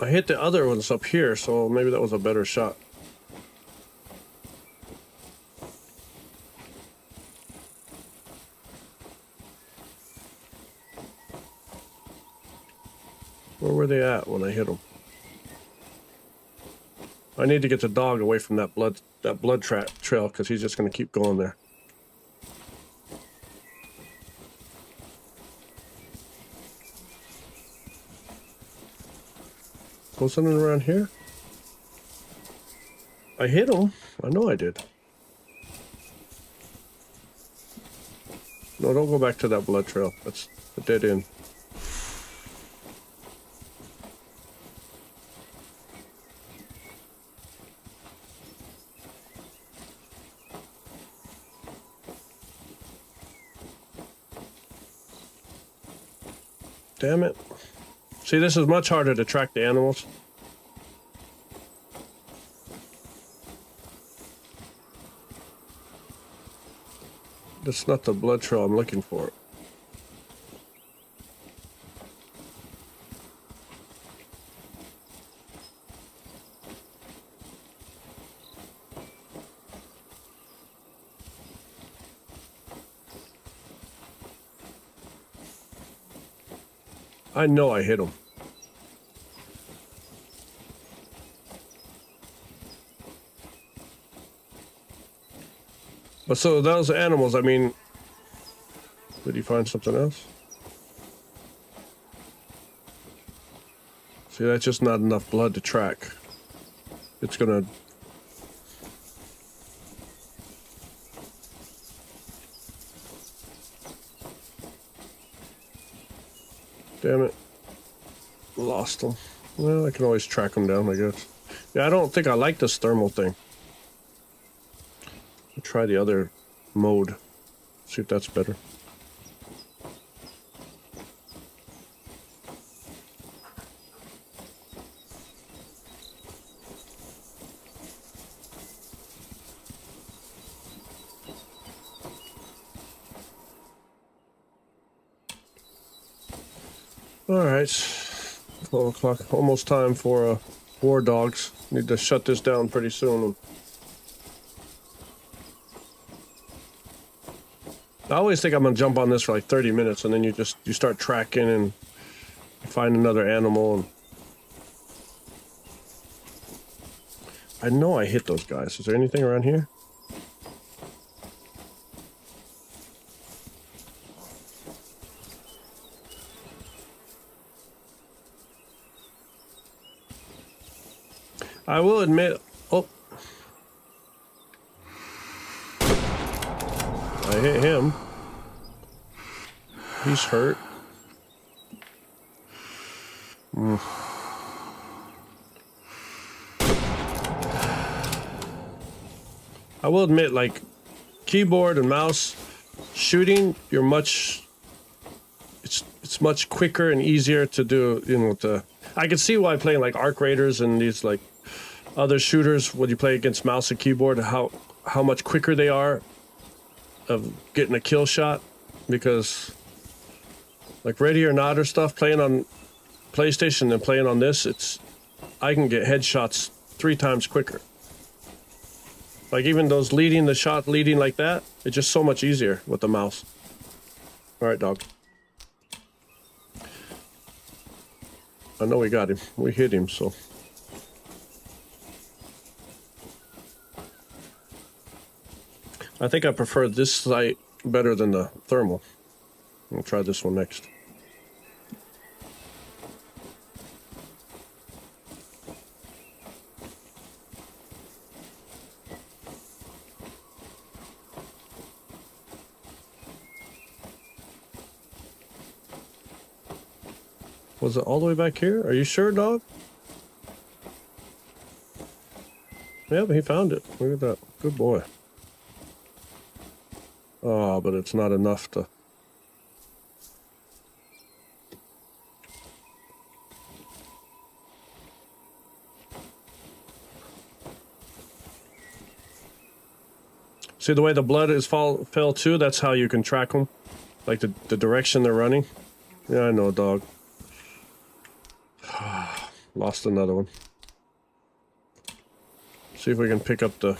I hit the other ones up here, so maybe that was a better shot. Where were they at when I hit them? I need to get the dog away from that blood trail because he's just going to keep going there. Was something around here? I hit him. I know I did. No, don't go back to that blood trail. That's a dead end. Damn it. See, this is much harder to track the animals. That's not the blood trail I'm looking for. I know I hit him. But so those animals, I mean, did he find something else? See, that's just not enough blood to track. It's gonna... Damn it. Lost them. Well, I can always track them down, I guess. Yeah, I don't think I like this thermal thing. I'll try the other mode. See if that's better. Alright, 12 o'clock, almost time for war dogs. Need to shut this down pretty soon. I always think I'm gonna jump on this for like 30 minutes and then you start tracking and find another animal. And I know I hit those guys. Is there anything around here? I will admit, oh, I hit him. He's hurt. I will admit, like, keyboard and mouse shooting, it's much quicker and easier to do, you know, I can see why playing like Arc Raiders and these like other shooters, when you play against mouse and keyboard, how much quicker they are of getting a kill shot, because like Ready or Not or stuff, playing on PlayStation and playing on this, I can get headshots 3 times quicker. Like even those leading like that, it's just so much easier with the mouse. All right, dog. I know we got him. We hit him, so. I think I prefer this sight better than the thermal. We'll try this one next. Was it all the way back here? Are you sure, dog? Yeah, but he found it. Look at that. Good boy. Oh, but it's not enough to... See the way the blood fell too? That's how you can track them. Like the direction they're running. Yeah, I know, dog. Lost another one. See if we can pick up the...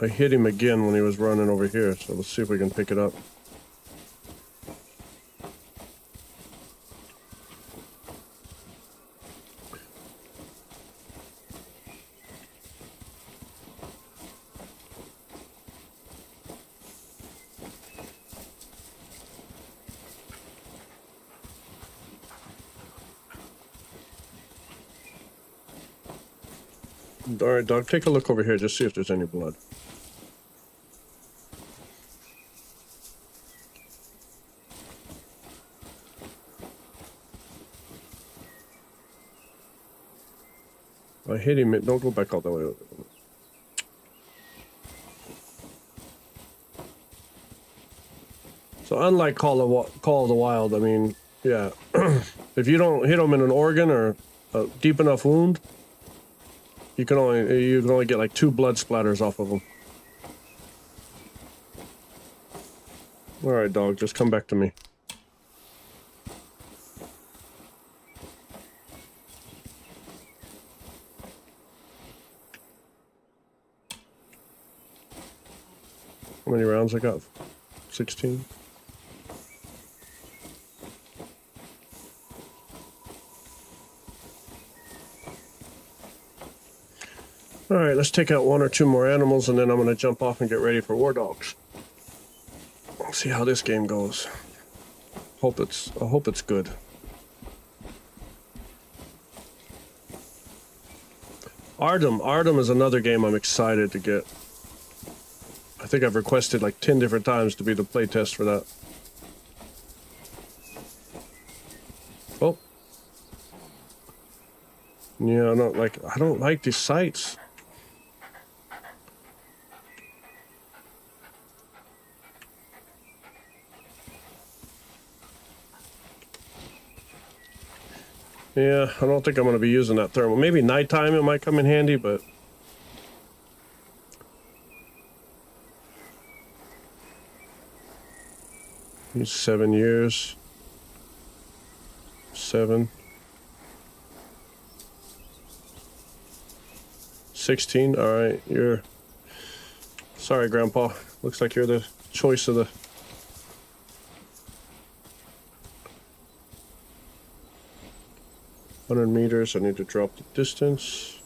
I hit him again when he was running over here, so let's see if we can pick it up. All right, dog, take a look over here. Just see if there's any blood. I hit him. Don't go back all the way. So unlike Call of the Wild, I mean, yeah, if you don't hit them in an organ or a deep enough wound, you can only get like 2 blood splatters off of them. All right, dog, just come back to me. How many rounds I got? 16. All right, let's take out 1 or 2 more animals, and then I'm going to jump off and get ready for War Dogs. We'll see how this game goes. I hope it's good. Ardum is another game I'm excited to get. I think I've requested like 10 different times to be the playtest for that. Oh. Yeah, I don't like these sights. Yeah, I don't think I'm going to be using that thermal. Maybe nighttime it might come in handy, but... He's 7 years. 7. 16. All right, you're... Sorry, Grandpa. Looks like you're the choice of the... ...100 meters. I need to drop the distance.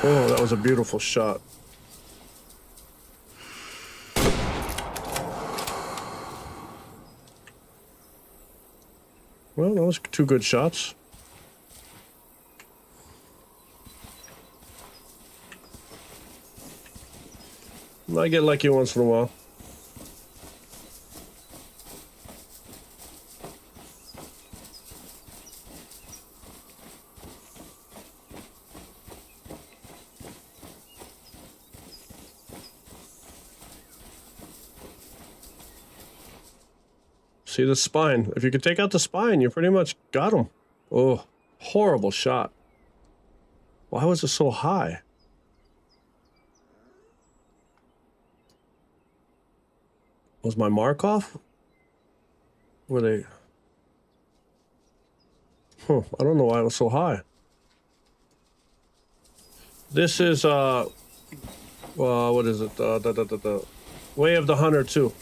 Oh, that was a beautiful shot. Well, that was 2 good shots. I get lucky once in a while. See the spine. If you could take out the spine, you pretty much got him. Oh, horrible shot. Why was it so high? Was my mark off? Were they... Huh, I don't know why it was so high. This is, what is it? Way of the Hunter 2.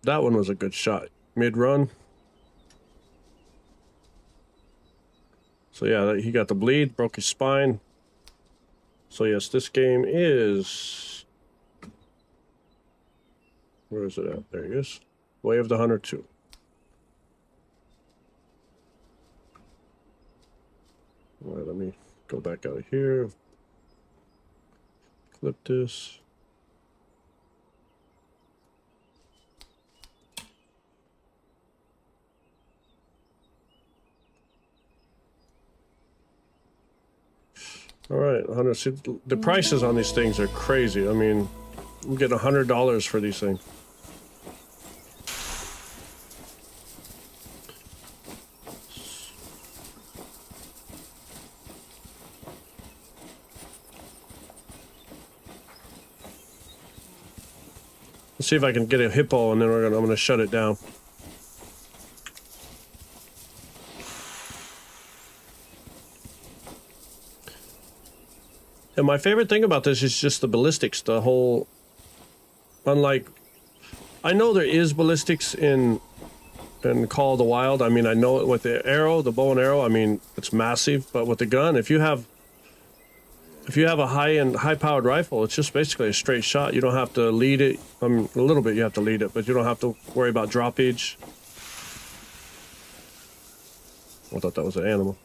That one was a good shot. Mid-run. So yeah, he got the bleed, broke his spine. So yes, this game is... Where is it at? There he is. Way of the Hunter 2. All right, let me go back out of here. Clip this. All right, 100. See, the prices on these things are crazy. I mean, I'm getting $100 for these things. Let's see if I can get a hippo, and then I'm gonna shut it down. And my favorite thing about this is just the ballistics, the whole... Unlike... I know there is ballistics in Call of the Wild. I mean, I know it with the arrow, the bow and arrow, I mean, it's massive. But with the gun, if you if you have a high-powered rifle, it's just basically a straight shot. You don't have to lead it. I mean, a little bit you have to lead it, but you don't have to worry about droppage. I thought that was an animal.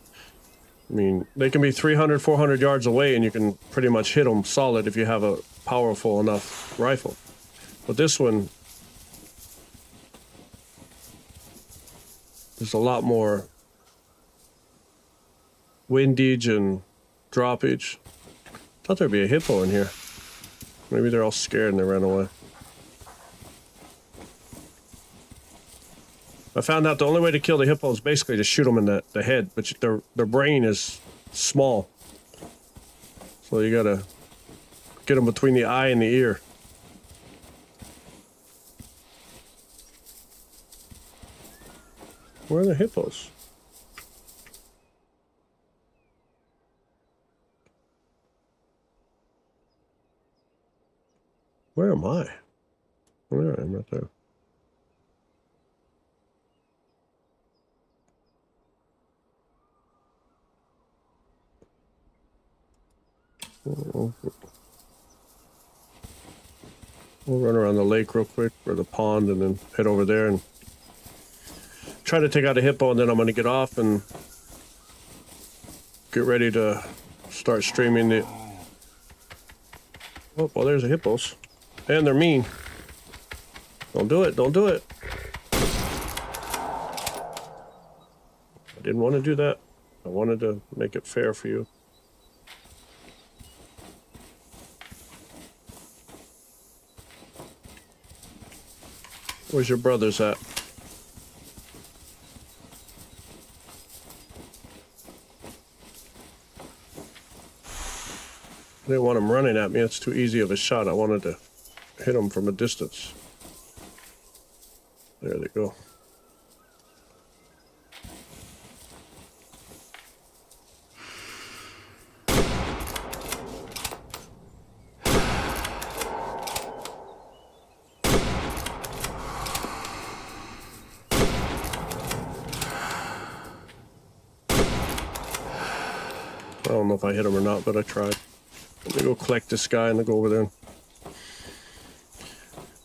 I mean, they can be 300, 400 yards away, and you can pretty much hit them solid if you have a powerful enough rifle. But this one, there's a lot more windage and droppage. Thought there'd be a hippo in here. Maybe they're all scared and they ran away. I found out the only way to kill the hippo is basically to shoot them in the head, but their brain is small. So you gotta get them between the eye and the ear. Where are the hippos? Where am I? Oh, there I am, right there. We'll run around the lake real quick, or the pond, and then head over there and try to take out a hippo, and then I'm going to get off and get ready to start streaming it. Oh, well, there's the hippos. And they're mean. Don't do it, don't do it. I didn't want to do that. I wanted to make it fair for you. Where's your brothers at? I didn't want them running at me. It's too easy of a shot. I wanted to hit them from a distance. There they go. I don't know if I hit him or not, but I tried. Let me go collect this guy and then go over there.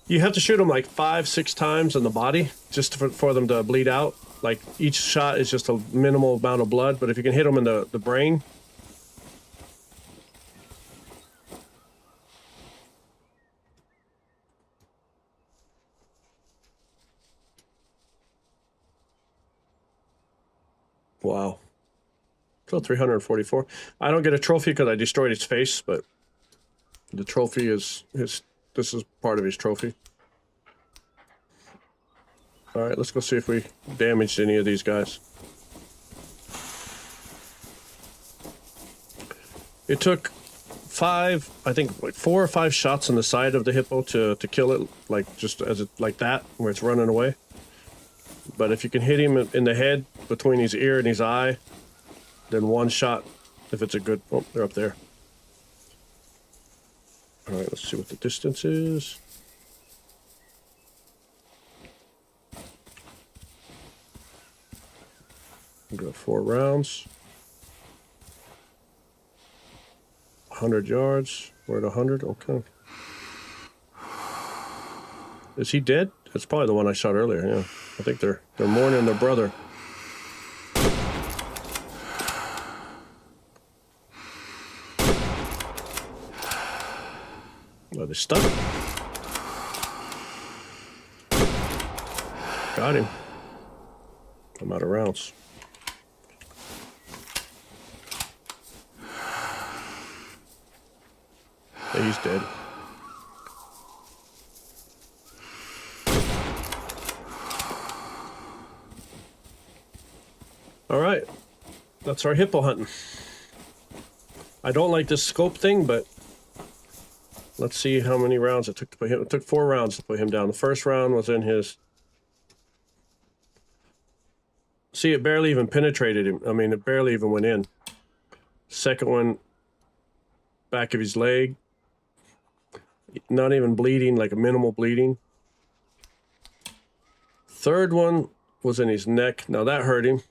You have to shoot them like 5-6 times in the body just for them to bleed out. Like each shot is just a minimal amount of blood, but if you can hit them in the brain. Wow. So 344. I don't get a trophy because I destroyed his face, but the trophy is his. This is part of his trophy. All right, let's go see if we damaged any of these guys. It took 5, I think, like 4 or 5 shots on the side of the hippo to kill it, like just as it like that, where it's running away. But if you can hit him in the head between his ear and his eye, then 1 shot, if it's a good. Oh, they're up there. All right, let's see what the distance is. We got 4 rounds. 100 yards. We're at 100. Okay. Is he dead? That's probably the one I shot earlier. Yeah, I think they're mourning their brother. Are they stuck? Got him. I'm out of rounds. Yeah, he's dead. All right. That's our hippo hunting. I don't like this scope thing, but let's see how many rounds it took to put him. It took 4 rounds to put him down. The first round was in his. See, it barely even penetrated him. I mean, it barely even went in. Second one, back of his leg. Not even bleeding, like a minimal bleeding. Third one was in his neck. Now that hurt him.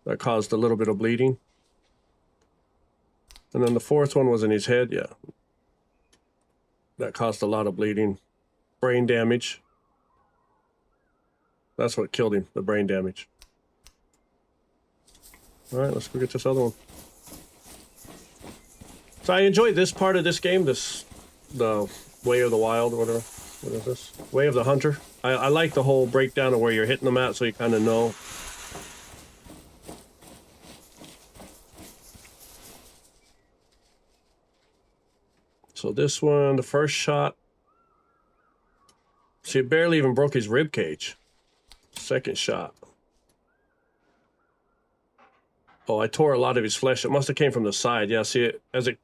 That caused a little bit of bleeding. And then the fourth one was in his head, yeah. That caused a lot of bleeding. Brain damage. That's what killed him, the brain damage. Alright, let's go get this other one. So I enjoyed this part of this game, the Way of the Wild, or whatever. What is this? Way of the Hunter. I like the whole breakdown of where you're hitting them at, so you kind of know. So this one, the first shot. See, it barely even broke his rib cage. Second shot. Oh, I tore a lot of his flesh. It must have came from the side. Yeah, see,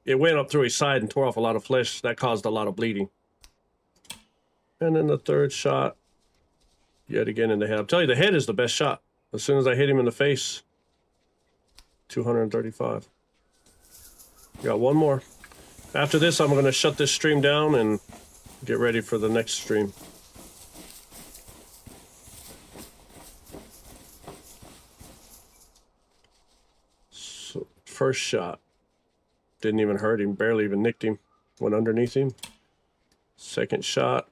it went up through his side and tore off a lot of flesh. That caused a lot of bleeding. And then the third shot, yet again in the head. I'm telling you, the head is the best shot. As soon as I hit him in the face, 235. Got one more. After this, I'm going to shut this stream down and get ready for the next stream. So, first shot. Didn't even hurt him, barely even nicked him. Went underneath him. Second shot.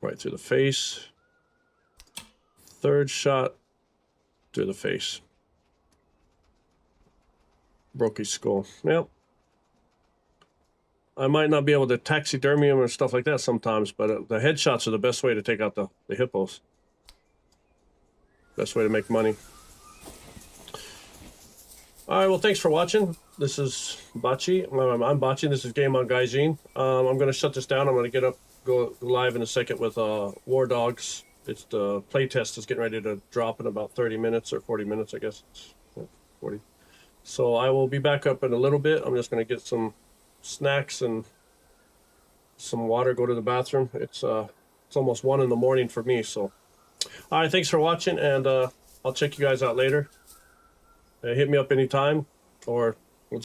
Right through the face. Third shot. Through the face. Broke his skull. Yep. I might not be able to taxidermy him and stuff like that sometimes, but the headshots are the best way to take out the hippos. Best way to make money. Alright, well, thanks for watching. This is Bachi. I'm Bachi. This is Game on Gaijin. I'm going to shut this down. I'm going to go live in a second with WARDOGS. It's the playtest is getting ready to drop in about 30 minutes or 40 minutes, I guess. 40. So I will be back up in a little bit. I'm just going to get some snacks and some water, go to the bathroom. It's almost 1 in the morning for me. So, all right, thanks for watching, and I'll check you guys out later. Hit me up anytime, or